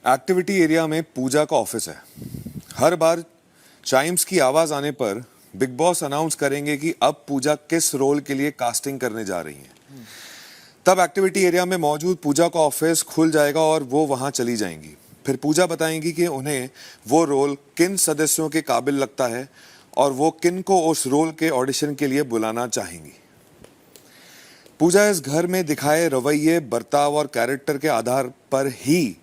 Activity area में पूजा का office है। हर बार चाइम्स की आवाज आने पर बिग बॉस अनाउंस करेंगे कि अब पूजा किस रोल के लिए कास्टिंग करने जा रही हैं। तब एक्टिविटी एरिया में मौजूद पूजा का ऑफिस खुल जाएगा और वो वहां चली जाएंगी। फिर पूजा बताएंगी कि उन्हें वो रोल किन सदस्यों के काबिल लगता है और वो किन को उस रोल के ऑडिशन के लिए बुलाना चाहेंगी। पूजा इस घर में दिखाए रवैये, बर्ताव और कैरेक्टर के आधार पर ही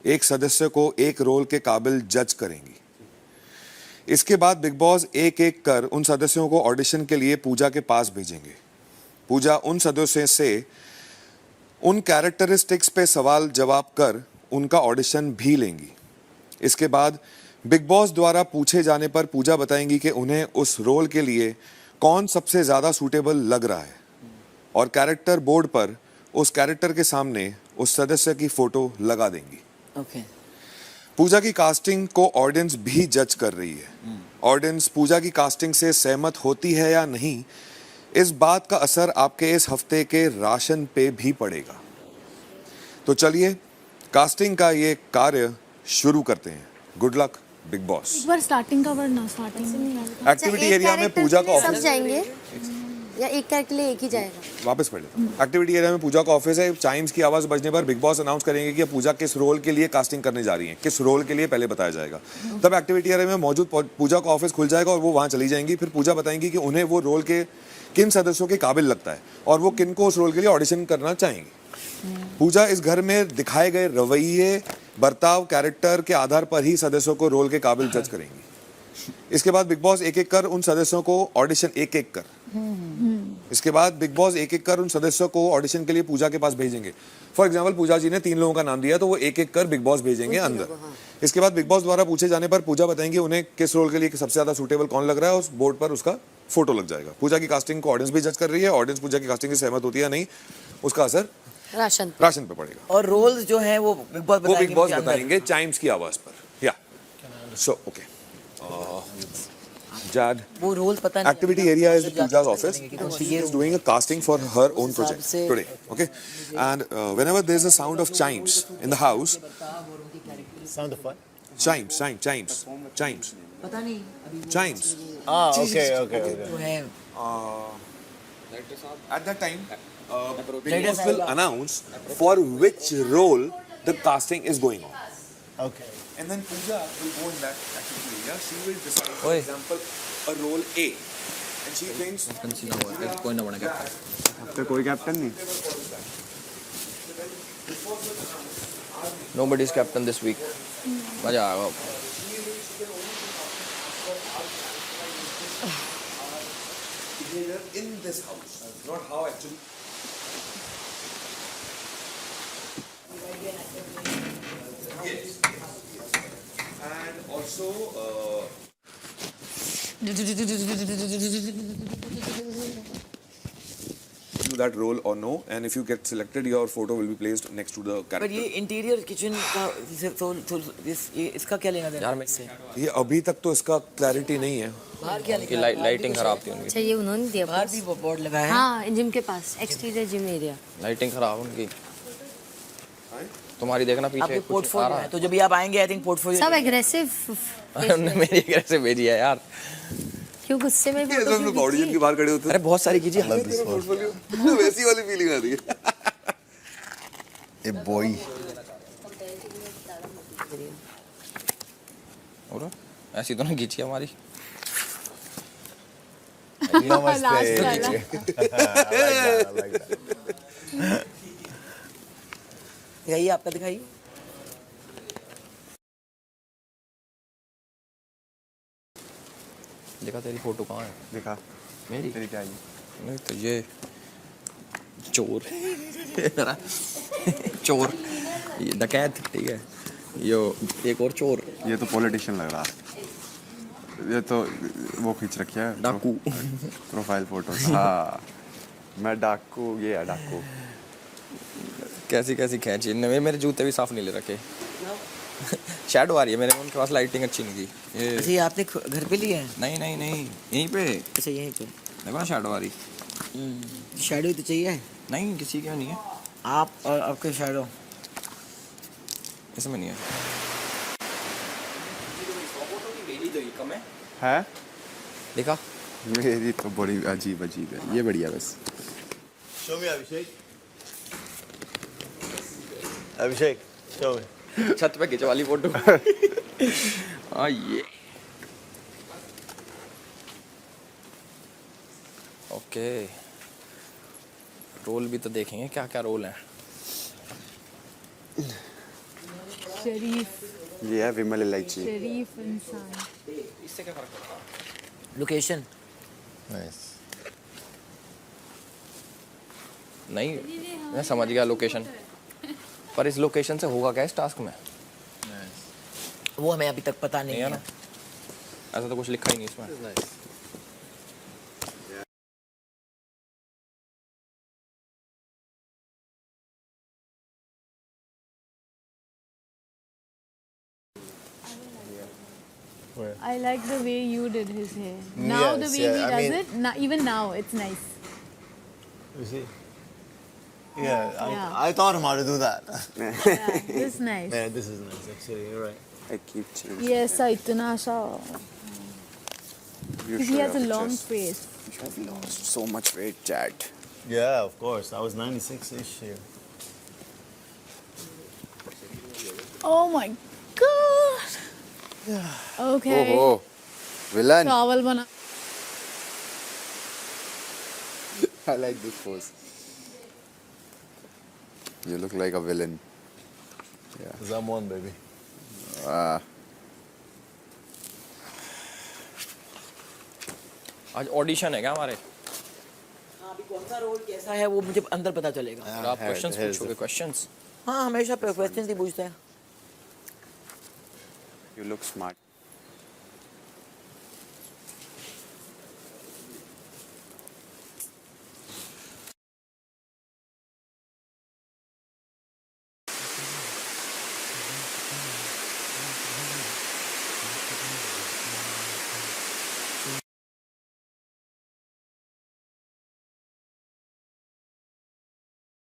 एक सदस्य को एक रोल के काबिल जज करेंगी। इसके बाद बिग बॉस एक एक कर उन सदस्यों को ऑडिशन के लिए पूजा के पास भेजेंगे। पूजा उन सदस्यों से उन कैरेक्टरिस्टिक्स पे सवाल जवाब कर उनका ऑडिशन भी लेंगी। इसके बाद बिग बॉस द्वारा पूछे जाने पर पूजा बताएंगी कि उन्हें उस रोल के लिए कौन सबसे ज्यादा सूटेबल लग रहा है और कैरेक्टर बोर्ड पर उस कैरेक्टर के सामने उस सदस्य की फोटो लगा देंगी। पूजा की कास्टिंग को ऑडियंस भी जज कर रही है। ऑडियंस पूजा की कास्टिंग से सहमत होती है या नहीं, इस बात का असर आपके इस हफ्ते के राशन पे भी पड़ेगा। तो चलिए कास्टिंग का ये कार्य शुरू करते हैं। Good luck big boss. एक बार स्टार्टिंग का वर्ड ना स्टार्टिंग एक्टिविटी एरिया में पूजा का सब ऑफिस जाएंगे या एक कैरेक्टर के लिए एक ही जाएगा? वापस पढ़ लेता हूं। एक्टिविटी एरिया में पूजा का ऑफिस है। चाइम्स की आवाज बजने पर बिग बॉस अनाउंस करेंगे कि पूजा किस रोल के लिए कास्टिंग करने जा रही हैं। किस रोल के लिए पहले बताया जाएगा। तब एक्टिविटी एरिया में मौजूद पूजा का ऑफिस खुल जाएगा और वो वहां चली जाएंगी। फिर पूजा बताएंगी कि उन्हें वो रोल के किन सदस्यों के काबिल लगता है और वो किन को उस रोल के लिए ऑडिशन करना चाहेंगी। पूजा इस घर में दिखाए गए रवैये, बर्ताव, कैरेक्टर के आधार पर ही सदस्यों को रोल के काबिल जज करेंगी। इसके बाद बिग बॉस एक एक कर उन सदस्यों को ऑडिशन इसके बाद बिग बॉस एक एक कर उन सदस्यों को ऑडिशन के लिए पूजा के पास भेजेंगे। फॉर एग्जांपल पूजा जी ने 3 लोगों का नाम दिया तो वो एक एक कर बिग बॉस भेजेंगे अंदर। इसके बाद बिग बॉस द्वारा पूछे जाने पर पूजा बताएंगे उन्हें किस रोल के लिए सबसे ज्यादा सूटेबल कौन लग रहा है। उस बोर्ड पर उसका फोटो लग जाएगा। पूजा की कास्टिंग को ऑडियंस भी जज कर रही है। ऑडियंस पूजा की कास्टिंग से सहमत होती है नहीं, उसका असर राशन पे पड़ेगा। और रोल्स जो है वो बिग बॉस बताएंगे चाइम्स की आवाज पर। या सो ओके Jad. वो रोल्स पता नहीं। Activity area is Pooja's office. She is doing a casting for her own project today. Okay, and whenever there is a sound of chimes in the house, Sound of what? chimes. पता नहीं अभी Chimes. Ah, okay. जो है At that time, Big Boss will announce for which role the casting is going on. Okay. And then Pooja will go in that activity area. She will decide, for Oi. example, a role A, and she thinks कोई ना बना तो कोई captain नहीं। Nobody is captain this week. मजा आएगा। in this house, not how actually. Yes. And also, do that role or no, and if you get selected, your photo will be placed next to the character. पर ये interior kitchen का ये इसका क्या लेना देना? यार मैं से ये अभी तक तो इसका क्लैरिटी नहीं है। बाहर क्या लिखा? लाइटिंग खराब थी उनकी। अच्छा ये उन्होंने दिया बाहर भी बोर्ड लगा है। हाँ जिम के पास एक्सटीरियर जिम एरिया। लाइटिंग खराब उनकी। तुम्हारी देखना पीछे आपके पोर्टफोलियो है तो जब भी आप आएंगे आई थिंक पोर्टफोलियो सब एग्रेसिव। हमने मेरी कैसे भेजी है यार। क्यों गुस्से में ये सब लोग ऑडिशन के बाहर खड़े होते हैं। अरे बहुत सारी कीजिए। वैसी वाली फीलिंग आ रही है। A boy. और ऐसी तो ना खींची हमारी। दिखाइए आपका दिखाइए। देखा तेरी फोटो कहाँ है? दिखा मेरी तेरी क्या है? नहीं तो ये चोर चोर ये डकैत ठीक है। यो एक और चोर। ये तो पॉलिटिशियन लग रहा है। ये तो वो खींच रखी है डाकू प्रोफाइल फोटो। हाँ मैं डाकू, ये है डाकू। कैसी कैसी खींची। मेरे जूते भी साफ नहीं ले रखे। शैडो आ रही है मेरे। उनके पास लाइटिंग अच्छी नहीं थी। ये अच्छा ये आपने घर पे लिया है? नहीं यहीं पे। अच्छा यहीं पे देखो ना शैडो आ रही। शैडो तो चाहिए। नहीं किसी का नहीं है। आप और आपके शैडो इसमें नहीं है। है देखा मेरी तो बड़ी अजीब अजीब है, ये बढ़िया बस। Show me Abhishek. Abhishek, show me. छत पे खिंचवा ली फोटो। हाँ ये ओके, रोल भी तो देखेंगे क्या क्या रोल है। शरीफ ये है विमल इलायची। शरीफ इंसान। इससे क्या फर्क पड़ता है? Location. नहीं, मैं समझ गया लोकेशन, पर इस लोकेशन से होगा क्या इस टास्क में? वो हमें अभी तक पता नहीं नहीं है है ना, ऐसा तो कुछ लिखा ही नहीं इसमें। I like the way you did his hair. Now the Yes, way yeah, he I does mean- it, even now it's nice. You see? Yeah, Yeah. I taught him how to do that. Yeah, this is nice. Yeah, this is nice. Actually, you're right. I keep changing. ये ऐसा इतना सा, You because he show has a your long pictures. face. You have lost so much weight, Chad. Yeah, of course. I was 96-ish here. Oh my god. Okay. Oh, villain. चावल बना. I like this pose. You look like a villain. Because I'm one, baby. Ah, आज audition है क्या हमारे? अभी कौन सा role कैसा है वो मुझे अंदर पता चलेगा। और आप क्वेश्चंस पूछोगे? क्वेश्चंस हाँ हमेशा क्वेश्चन ही पूछते हैं। you look smart.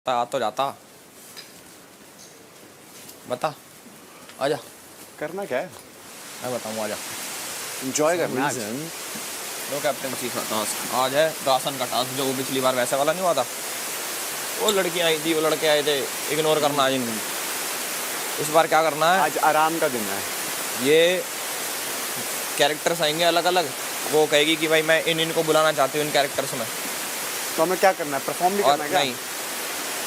आ तो जाता, बता, आजा, करना क्या है? मैं बताऊँ, आजा। Enjoy करना है आज। नो कैप्टनसी का टास्क आज है, राशन का टास्क, जो वो पिछली बार वैसे वाला नहीं हुआ था। वो लड़की आई थी, वो लड़के आए थे, इग्नोर करना आज इनको। इस बार क्या करना है? आज आराम का दिन है। ये कैरेक्टर्स आएंगे अलग अलग, वो कहेगी कि भाई मैं इनको बुलाना चाहती हूँ इन कैरेक्टर्स में। तो हमें क्या करना है? परफॉर्म भी और करना है क्या? नहीं,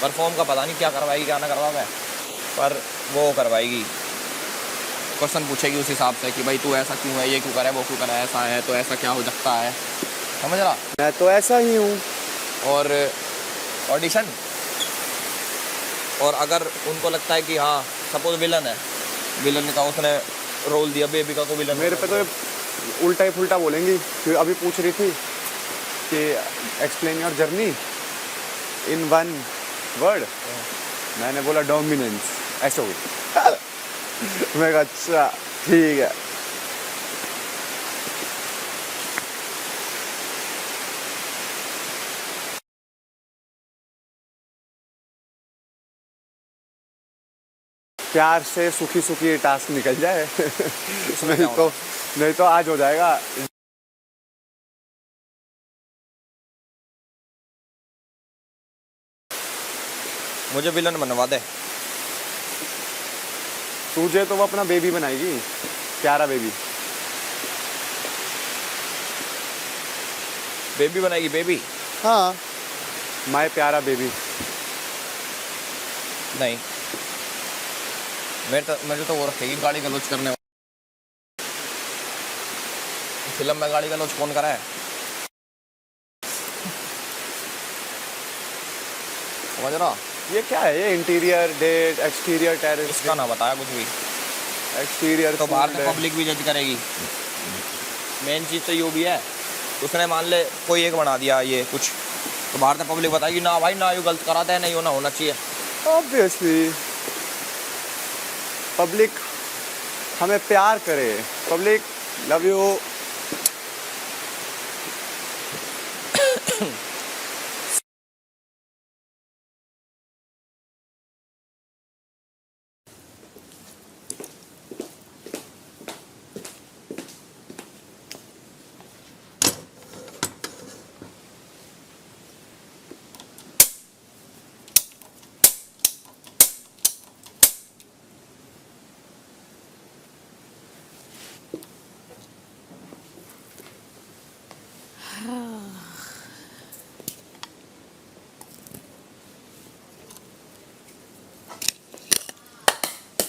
परफॉर्म का पता नहीं क्या करवाएगी क्या ना करवाएगा, पर वो करवाएगी। क्वेश्चन पूछेगी उस हिसाब से कि भाई तू ऐसा क्यों है, ये क्यों करे, वो क्यों करे, ऐसा है तो ऐसा क्या हो सकता है, समझ रहा? मैं तो ऐसा ही हूँ। और ऑडिशन, और अगर उनको लगता है कि हाँ सपोज विलन है, विलन का उसने रोल दिया, बेबी का को विलन, मेरे पे तो उल्टा ही फुल्टा बोलेंगी। फिर अभी पूछ रही थी कि explain your journey in one word. मैंने बोला डोमिनेंस, ऐसा हुई। मैं कहा अच्छा ठीक है। प्यार से सुखी सुखी टास्क निकल जाए। नहीं तो आज हो जाएगा। मुझे विलन बनवा दे। तुझे तो वो अपना बेबी बनाएगी, प्यारा बेबी। बेबी बनाएगी, बेबी? हाँ, माय प्यारा बेबी। नहीं, मेरे तो वो रखेगी गाड़ी गलौज करने। फिल्म में गाड़ी गलौज कौन करा है? समझ रहा? ये क्या है? ये इंटीरियर डेट, एक्सटीरियर टेरेस। इसका ना बताया कुछ भी। एक्सटीरियर तो बाहर से पब्लिक भी जज करेगी। मेन चीज़ तो ये भी है, उसने मान ले कोई एक बना दिया ये कुछ, तो बाहर से पब्लिक बताएगी ना भाई ना, ये गलत कराता है, नहीं होना होना चाहिए। ऑब्वियसली पब्लिक हमें प्यार करे। Public love you.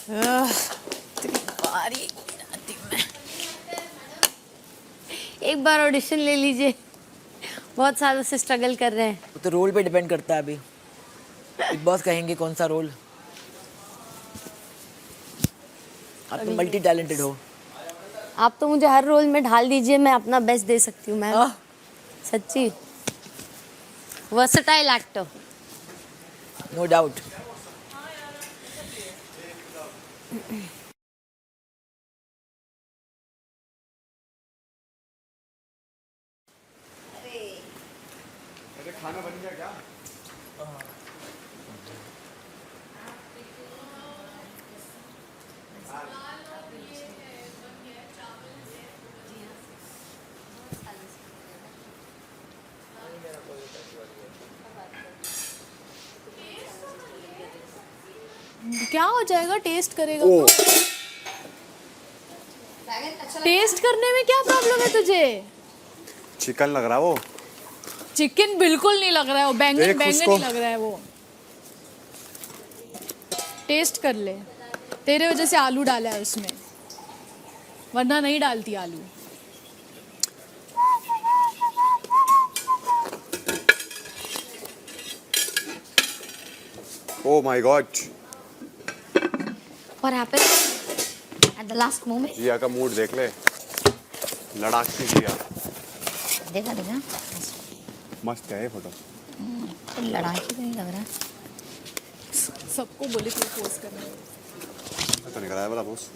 बारी एक बार ऑडिशन ले लीजिए, बहुत सालों से स्ट्रगल कर रहे हैं। वो तो रोल पे डिपेंड करता है। अभी बिग बॉस कहेंगे कौन सा रोल। आप तो मल्टी टैलेंटेड हो। आप तो मुझे हर रोल में ढाल दीजिए, मैं अपना बेस्ट दे सकती हूँ मैम, सच्ची। Versatile actor. No doubt. खाना बन गया क्या? क्या हो जाएगा? टेस्ट करेगा तो? टेस्ट करने में क्या प्रॉब्लम है तुझे? चिकन लग रहा है वो। चिकन बिल्कुल नहीं लग रहा है वो, बैंगन देख बैंगन उसको। ही लग रहा है वो। टेस्ट कर ले, तेरे वजह से आलू डाला है उसमें, वरना नहीं डालती आलू। Oh my God. What happened at the last moment? जिया का मूड देख ले, लड़ाक की जिया। देखा देखा, मस्त है ये फोटो। तो लड़ाई तो नहीं लग रहा। सबको बोले कि पोस्ट करने। तो निकला है वाला बॉस।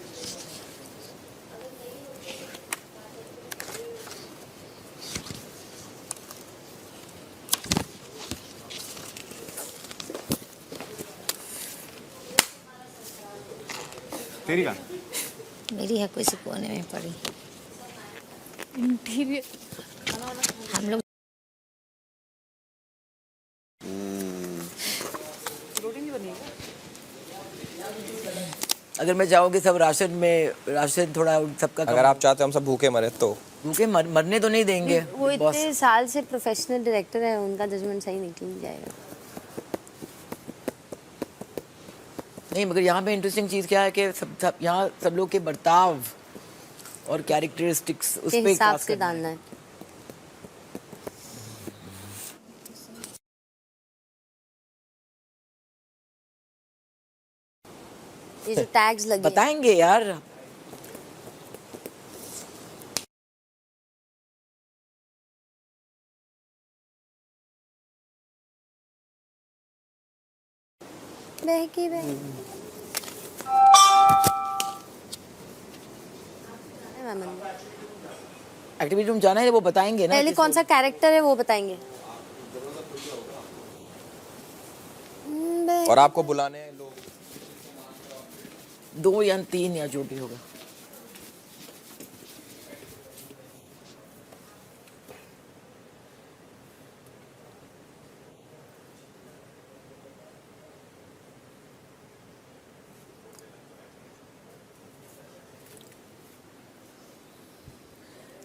तेरी का? मेरी है कोई कोने में पड़ी। इंटीरियर हम लोग अगर मैं चाहूँ कि सब राशन थोड़ा सबका अगर आप चाहते हो हम सब भूखे मरे तो भूखे मरने तो नहीं देंगे। वो Big Boss। इतने साल से प्रोफेशनल डायरेक्टर है, उनका जजमेंट सही निकल जाएगा। नहीं, मगर यहाँ पे इंटरेस्टिंग चीज़ क्या है कि सब यहाँ सब लोग के बर्ताव और कैरेक्टरिस्टिक्स उस के पे हिसाब खास से करना है। डालना है। ये जो टैग्स लगे हैं, बताएंगे यार। बहकी बहकी। एक्टिविटी रूम जाना है, वो बताएंगे ना। पहले कौन सा कैरेक्टर है वो बताएंगे। और आपको बुलाने हैं लोग 2 या 3 या जो भी होगा।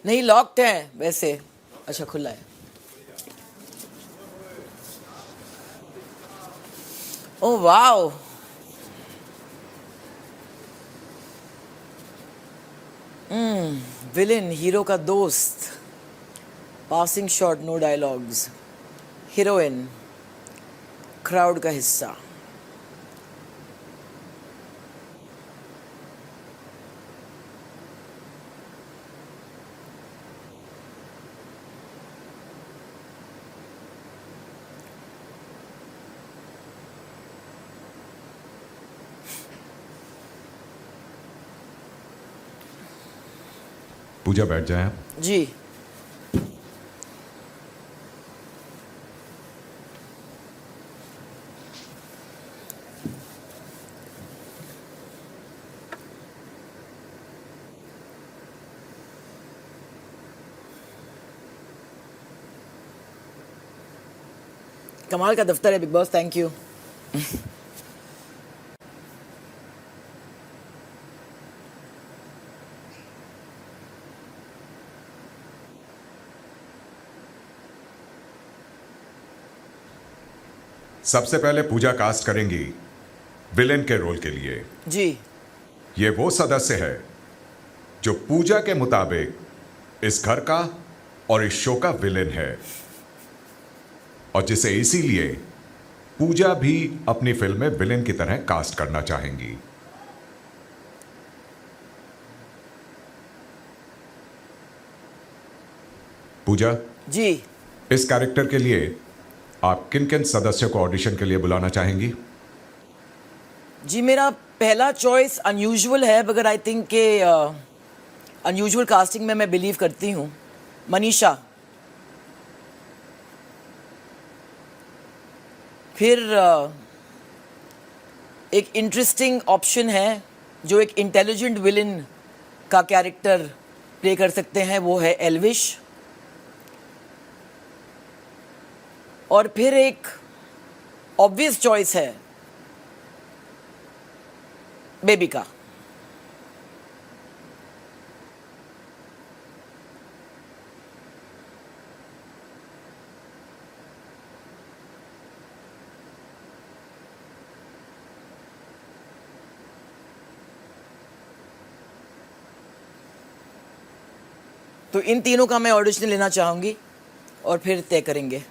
नहीं, लॉक्ड है वैसे। अच्छा, खुला है। ओह वाओ, विलेन हीरो का दोस्त। Passing shot, no dialogues. Heroine crowd का हिस्सा। पूजा बैठ जाए आप। जी। कमाल का दफ्तर है बिग बॉस, थैंक यू। सबसे पहले पूजा कास्ट करेंगी विलेन के रोल के लिए। जी। ये वो सदस्य है जो पूजा के मुताबिक इस घर का और इस शो का विलेन है, और जिसे इसीलिए पूजा भी अपनी फिल्म में विलेन की तरह कास्ट करना चाहेंगी। पूजा जी इस कैरेक्टर के लिए आप किन किन सदस्यों को ऑडिशन के लिए बुलाना चाहेंगी? जी, मेरा पहला चॉइस अनयूजुअल है, मगर आई थिंक के अनयूजुअल कास्टिंग में मैं बिलीव करती हूँ। मनीषा। फिर एक इंटरेस्टिंग ऑप्शन है जो एक इंटेलिजेंट विलन का कैरेक्टर प्ले कर सकते हैं, वो है एल्विश। और फिर एक ऑब्वियस चॉइस है बेबिका। तो इन तीनों का मैं ऑडिशन लेना चाहूंगी और फिर तय करेंगे।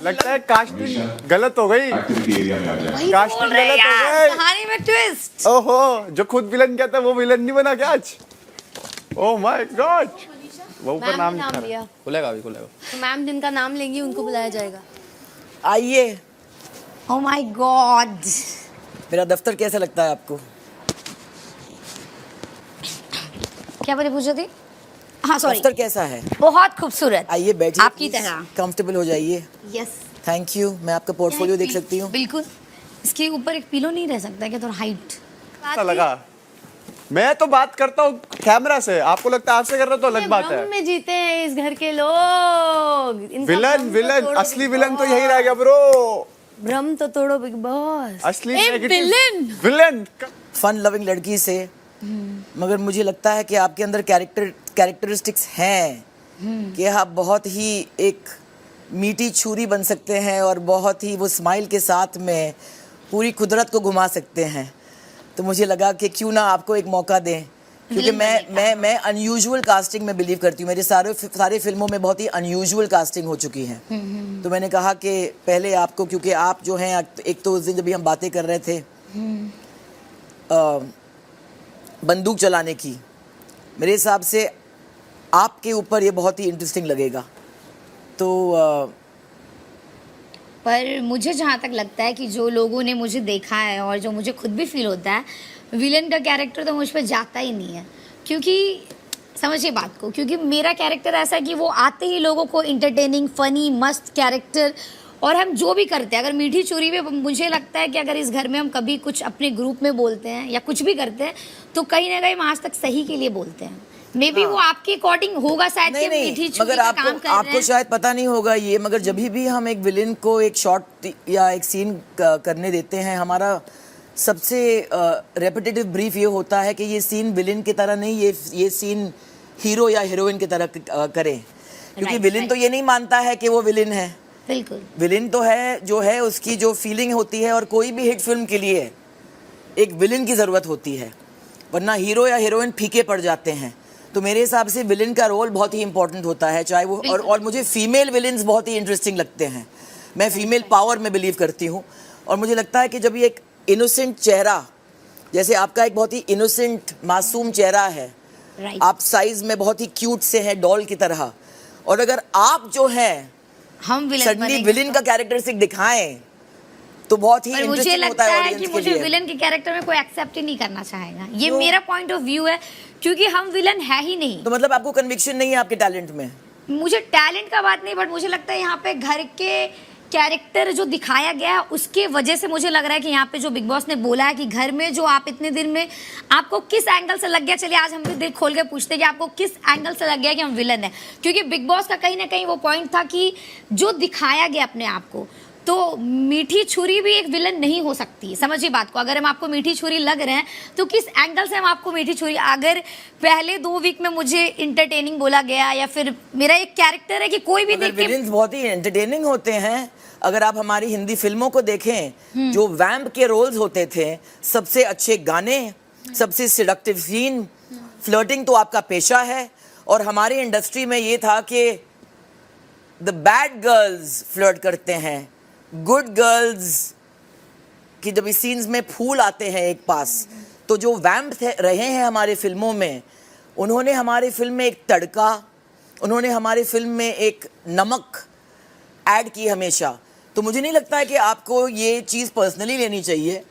लगता है कास्टिंग गलत हो गई। कास्टिंग गलत हो गई। कहानी में ट्विस्ट। ओहो, जो खुद विलन कहता है वो विलन नहीं बना क्या आज? ओह माय गॉड, वो ऊपर नाम लिखा है। लिया खुलेगा अभी, खुलेगा। तो मैम जिनका नाम लेंगी उनको बुलाया जाएगा। आइए। ओह माय गॉड, मेरा दफ्तर कैसा लगता है आपको? क्या बोले पूछा थी? हाँ सॉरी, दफ्तर कैसा है? बहुत खूबसूरत। आइए बैठिए, आपकी तरह। कंफर्टेबल हो जाइए। Yes, thank you. मैं आपका पोर्टफोलियो देख सकती हूँ? बिल्कुल। इसके ऊपर एक पिलो नहीं रह सकता क्या? थोड़ा हाइट अच्छा लगा। मैं तो बात करता हूँ कैमरा से, आपको लगता है आपसे कर रहे हो तो अलग बात है। में जीते हैं इस घर के लोग। विलन विलन असली विलन तो यही रह गया ब्रो। भ्रम तो तोड़ो बिग बॉस। असली विलन। विलन फन लविंग लड़की से, मगर मुझे लगता है कि आपके अंदर कैरेक्टरिस्टिक्स हैं कि आप बहुत ही एक मीठी छुरी बन सकते हैं और बहुत ही वो स्माइल के साथ में पूरी कुदरत को घुमा सकते हैं। तो मुझे लगा कि क्यों ना आपको एक मौका दें, क्योंकि मैं अनयूजुअल कास्टिंग में बिलीव करती हूँ। मेरे सारे फिल्मों में बहुत ही अनयूजुअल कास्टिंग हो चुकी है। तो मैंने कहा कि पहले आपको, क्योंकि आप जो हैं, एक तो उस दिन जब भी हम बातें कर रहे थे बंदूक चलाने की, मेरे हिसाब से आपके ऊपर ये बहुत ही इंटरेस्टिंग लगेगा। तो पर मुझे जहाँ तक लगता है कि जो लोगों ने मुझे देखा है और जो मुझे खुद भी फील होता है, विलेन का कैरेक्टर तो मुझ पर जाता ही नहीं है। क्योंकि समझिए बात को, क्योंकि मेरा कैरेक्टर ऐसा है कि वो आते ही लोगों को इंटरटेनिंग, फनी, मस्त कैरेक्टर, और हम जो भी करते हैं, अगर मीठी चोरी में मुझे लगता है कि अगर इस घर में हम कभी कुछ अपने ग्रुप में बोलते हैं या कुछ भी करते हैं तो कहीं ना कहीं हम आज तक सही के लिए बोलते हैं। मे बी वो आपके अकॉर्डिंग होगा शायद कि मीठी चोरी मगर का काम कर रहे आपको हैं। शायद पता नहीं होगा ये, मगर जब भी हम एक विलेन को एक शॉट या एक सीन करने देते हैं, हमारा सबसे रेपिटेटिव ब्रीफ ये होता है कि ये सीन विलेन की तरह नहीं, ये सीन हीरो या हीरोइन की तरह करें, क्योंकि विलेन तो ये नहीं मानता है कि वो विलेन है। बिल्कुल, विलेन तो है जो है, उसकी जो फीलिंग होती है, और कोई भी हिट फिल्म के लिए एक विलेन की ज़रूरत होती है, वरना हीरो या हीरोइन फीके पड़ जाते हैं। तो मेरे हिसाब से विलेन का रोल बहुत ही इंपॉर्टेंट होता है, चाहे वो और मुझे फीमेल विलेन्स बहुत ही इंटरेस्टिंग लगते हैं। मैं फीमेल पावर में बिलीव करती हूँ, और मुझे लगता है कि जब ये एक इनोसेंट चेहरा, जैसे आपका एक बहुत ही इनोसेंट मासूम चेहरा है, आप साइज में बहुत ही क्यूट से हैं, डॉल की तरह, और अगर आप जो हैं हम सडनली विलेन का कैरेक्टरिस्टिक दिखाएं तो बहुत ही पर मुझे इंटरेस्टिंग लगता होता है है कि ऑडियंस के मुझे लिए। विलन के कैरेक्टर में कोई एक्सेप्ट ही नहीं करना चाहेगा। ये मेरा पॉइंट ऑफ व्यू है, क्योंकि हम विलन है ही नहीं। तो मतलब आपको कन्विक्शन नहीं है आपके टैलेंट में? मुझे टैलेंट का बात नहीं, बट मुझे लगता है यहाँ पे घर के कैरेक्टर जो दिखाया गया है उसके वजह से मुझे लग रहा है कि यहाँ पे जो बिग बॉस ने बोला है कि घर में जो आप इतने दिन में आपको किस एंगल से लग गया, चलिए आज हम भी दिल खोल के पूछते हैं कि आपको किस एंगल से लग गया कि हम विलन है। क्योंकि बिग बॉस का कहीं ना कहीं वो पॉइंट था कि जो दिखाया गया अपने आप को तो मीठी छुरी भी एक विलन नहीं हो सकती है, समझिए बात को। अगर हम आपको मीठी छुरी लग रहे हैं तो किस एंगल से हम आपको मीठी छुरी, अगर पहले 2 वीक में मुझे इंटरटेनिंग बोला गया या फिर मेरा एक कैरेक्टर है कि कोई भी देख के विलेन्स बहुत ही एंटरटेनिंग होते हैं। अगर आप हमारी हिंदी फिल्मों को देखें, जो वैम्प के रोल्स होते थे, सबसे अच्छे गाने, सबसे सिडक्टिव सीन, फ्लर्टिंग तो आपका पेशा है। और हमारी इंडस्ट्री में ये था कि द बैड गर्ल्स फ्लर्ट करते हैं, गुड गर्ल्स की जब इस सीन्स में फूल आते हैं एक पास, तो जो वैम्प रहे हैं हमारे फिल्मों में, उन्होंने हमारी फिल्म में एक तड़का, उन्होंने हमारी फिल्म में एक नमक ऐड की हमेशा। तो मुझे नहीं लगता है कि आपको ये चीज़ पर्सनली लेनी चाहिए।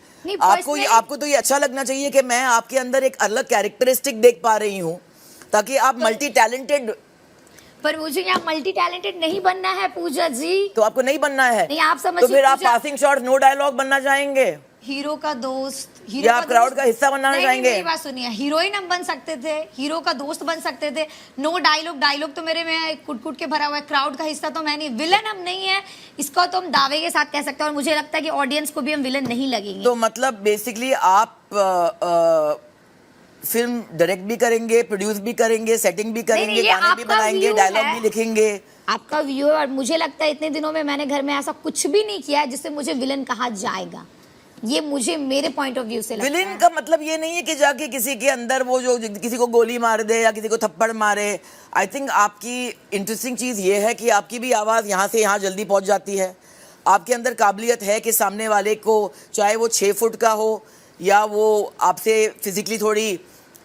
आपको तो ये अच्छा लगना चाहिए कि मैं आपके अंदर एक अलग कैरेक्टरिस्टिक देख पा रही हूँ, ताकि आप मल्टी टैलेंटेड। पर मुझे यहाँ मल्टी टैलेंटेड नहीं बनना है पूजा जी। तो आपको नहीं बनना है? नहीं, आप समझिए। तो फिर आप पासिंग शॉट, नो डायलॉग बनना चाहेंगे? हीरो का दोस्त, या आप क्राउड का हिस्सा बनना चाहेंगे? मेरी बात सुनिए, हीरोइन हम बन सकते थे, हीरो का दोस्त बन सकते थे। नो डायलॉग तो मेरे में कुट के भरा हुआ है। क्राउड का हिस्सा तो मैं नहीं, विलन हम नहीं है, इसको तो हम दावे के साथ कह सकते हैं। और मुझे लगता है कि ऑडियंस को भी हम विलन नहीं लगेंगे। तो मतलब बेसिकली आप फिल्म डायरेक्ट भी करेंगे, प्रोड्यूस भी करेंगे, सेटिंग भी करेंगे, गाने भी बनाएंगे, डायलॉग भी लिखेंगे। आपका व्यू है। और मुझे लगता है इतने दिनों में मैंने घर में ऐसा कुछ भी नहीं किया है जिससे मुझे विलन कहा जाएगा। ये मुझे मेरे पॉइंट ऑफ व्यू से लगता है। विलेन का मतलब ये नहीं है कि जाके किसी के अंदर वो जो किसी को गोली मार दे या किसी को थप्पड़ मारे। आई थिंक आपकी इंटरेस्टिंग चीज़ ये है कि आपकी भी आवाज़ यहाँ से यहाँ जल्दी पहुँच जाती है। आपके अंदर काबिलियत है कि सामने वाले को, चाहे वो 6 फुट का हो या वो आपसे फिजिकली थोड़ी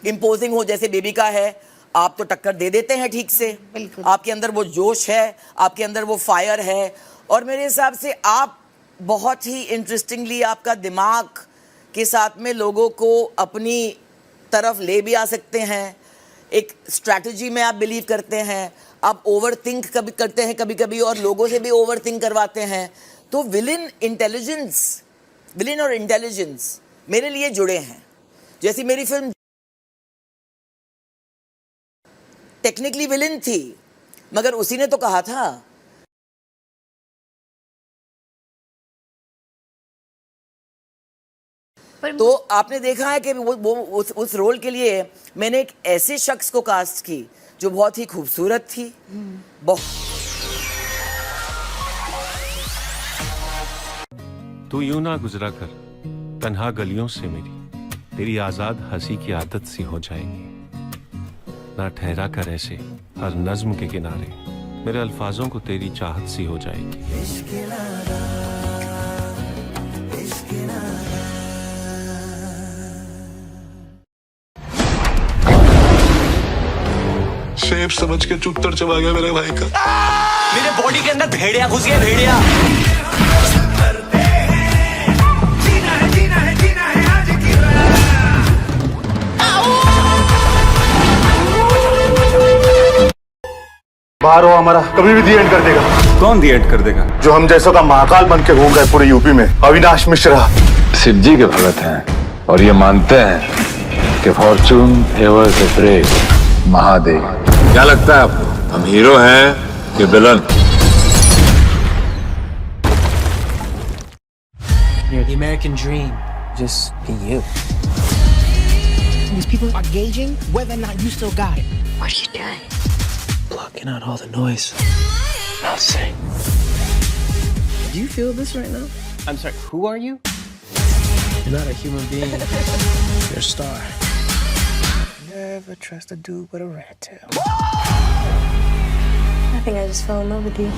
इम्पोजिंग हो जैसे बेबी का है, आप तो टक्कर दे देते हैं ठीक से। बिल्कुल। आपके अंदर वो जोश है, आपके अंदर वो फायर है। और मेरे हिसाब से आप बहुत ही इंटरेस्टिंगली आपका दिमाग के साथ में लोगों को अपनी तरफ ले भी आ सकते हैं। एक स्ट्रैटेजी में आप बिलीव करते हैं, आप ओवर थिंक कभी करते हैं कभी कभी, और लोगों से भी ओवर थिंक करवाते हैं। तो विलेन और इंटेलिजेंस मेरे लिए जुड़े हैं। जैसी मेरी फिल्म टेक्निकली विलेन थी, मगर उसी ने तो कहा था तो आपने देखा है कि वो उस रोल के लिए मैंने एक ऐसे शख्स को कास्ट की जो बहुत ही खूबसूरत थी। तू यूं ना गुजरा कर तन्हा गलियों से, मेरी तेरी आजाद हंसी की आदत सी हो जाएगी। ना ठहरा कर ऐसे हर नज्म के किनारे, मेरे अल्फाजों को तेरी चाहत सी हो जाएगी। सेब समझ के चुत्तर चबा गया मेरे भाई का। मेरे बॉडी के अंदर भेड़िया घुस गया, भेड़िया। बाहर हो हमारा, कभी भी दी एंड कर देगा। कौन दी एंड कर देगा? जो हम जैसों का महाकाल बन के घूम रहे पूरे यूपी में, अविनाश मिश्रा। शिव जी के भगत हैं और ये मानते हैं कि Fortune favours the brave. Mahadev. क्या लगता है आपको, हम हीरो हैं कि villain? The American dream, just be you. These people are gauging whether or not you still got it. What are you doing? Blocking out all the noise. Now sing. Do you feel this right now? I'm sorry, who are you? You're not a human being. You're a star. Never trust a dude with a rat tail. I think I just fell in love with you.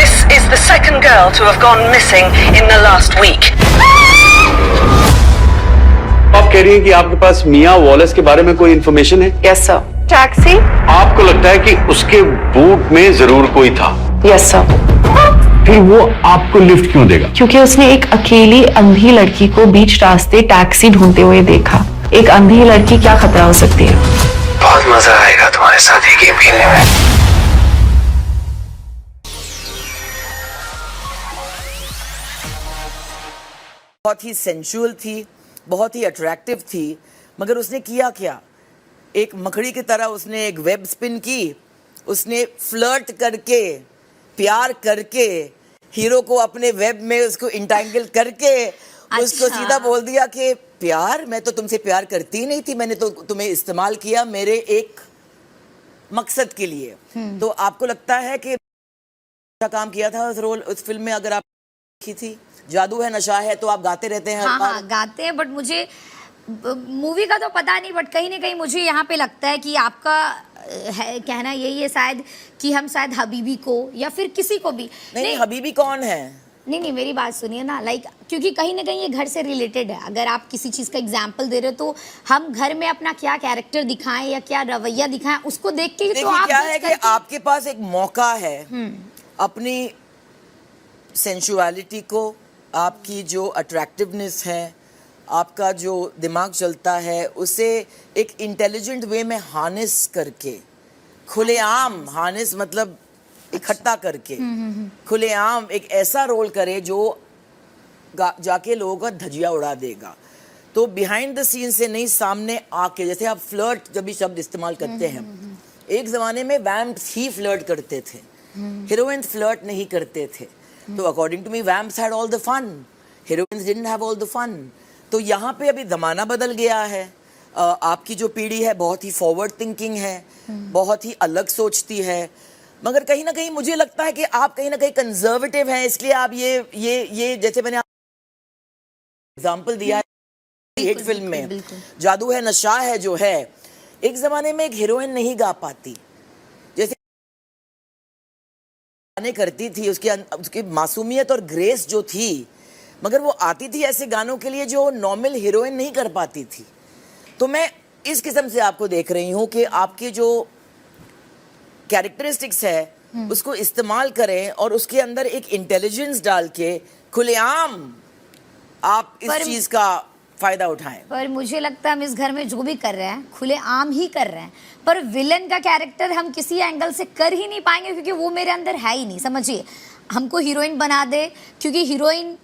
This is the second girl to have gone missing in the last week. आप कह रही हैं कि आपके पास मियां Wallace के बारे में कोई इंफॉर्मेशन है? Yes, sir. Taxi? आपको लगता है कि उसके बूट में जरूर कोई था? Yes, sir. फिर वो आपको लिफ्ट क्यों देगा? क्योंकि उसने एक अकेली अंधी लड़की को बीच रास्ते टैक्सी ढूंढते हुए देखा। एक अंधी लड़की क्या खतरा हो सकती है? बहुत मजा आएगा तुम्हारे साथ ये गेम खेलने में। बहुत ही सेंसुअल थी, बहुत ही अट्रैक्टिव थी, मगर उसने किया क्या? एक मकड़ी की तरह उसने एक वेब स्पिन की उसने फ्लर्ट करके, प्यार करके, हीरो को अपने वेब में उसको इंटैंगल करके उसको सीधा बोल दिया कि प्यार, मैं तो तुमसे प्यार करती ही नहीं थी, मैंने तो तुम्हें इस्तेमाल किया मेरे एक मकसद के लिए। तो आपको लगता है कि अच्छा काम किया था उस रोल, उस फिल्म में? अगर आप की थी जादू है नशा है तो आप गाते रहते हैं? हाँ, गाते हैं, बट मुझे मूवी का तो पता नहीं, बट कहीं ना कहीं मुझे यहाँ पे लगता है कि आपका कहना यही है शायद कि हम शायद हबीबी को या फिर किसी को भी नहीं, हबीबी कौन है? नहीं, मेरी बात सुनिए ना, क्योंकि कहीं ना कहीं ये घर से रिलेटेड है। अगर आप किसी चीज़ का एग्जाम्पल दे रहे हो तो हम घर में अपना क्या कैरेक्टर दिखाएं या क्या रवैया दिखाएं उसको देख के तो आप क्या है कि आपके पास एक मौका है अपनी सेंसुअलिटी को, आपकी जो अट्रैक्टिवनेस है, आपका जो दिमाग चलता है, उसे एक इंटेलिजेंट वे में हार्नेस करके, खुलेआम, हार्नेस मतलब इकट्ठा करके, खुलेआम एक ऐसा रोल करे जो जाके लोगों का धजिया उड़ा देगा। तो बिहाइंड द सीन से नहीं, सामने आके, जैसे आप फ्लर्ट जब भी शब्द इस्तेमाल करते हैं, एक जमाने में वैम्प्स ही फ्लर्ट करते थे, हीरोइंस फ्लर्ट नहीं करते थे। तो according to me vamps had all the fun, heroines didn't have all the fun. तो यहाँ पे अभी ज़माना बदल गया है। आपकी जो पीढ़ी है बहुत ही फॉरवर्ड थिंकिंग है, बहुत ही अलग सोचती है, मगर कहीं ना कहीं मुझे लगता है कि आप कहीं ना कहीं कंजर्वेटिव हैं, इसलिए आप ये जैसे मैंने एग्जांपल दिया है हिट फिल्म में, जादू है नशा है जो है, एक ज़माने में एक हीरोइन नहीं गा पाती, जैसे गाने करती थी, उसकी मासूमियत और ग्रेस जो थी, मगर वो आती थी ऐसे गानों के लिए जो नॉर्मल हीरोइन नहीं कर पाती थी। तो मैं इस किस्म से आपको देख रही हूँ कि आपके जो कैरेक्टरिस्टिक्स है उसको इस्तेमाल करें और उसके अंदर एक इंटेलिजेंस डाल के खुलेआम आप इस चीज़ का फायदा उठाएं। पर मुझे लगता है हम इस घर में जो भी कर रहे हैं खुलेआम ही कर रहे हैं, पर विलन का कैरेक्टर हम किसी एंगल से कर ही नहीं पाएंगे क्योंकि वो मेरे अंदर है ही नहीं। समझिए, हमको हीरोइन बना दे क्योंकि हीरोइन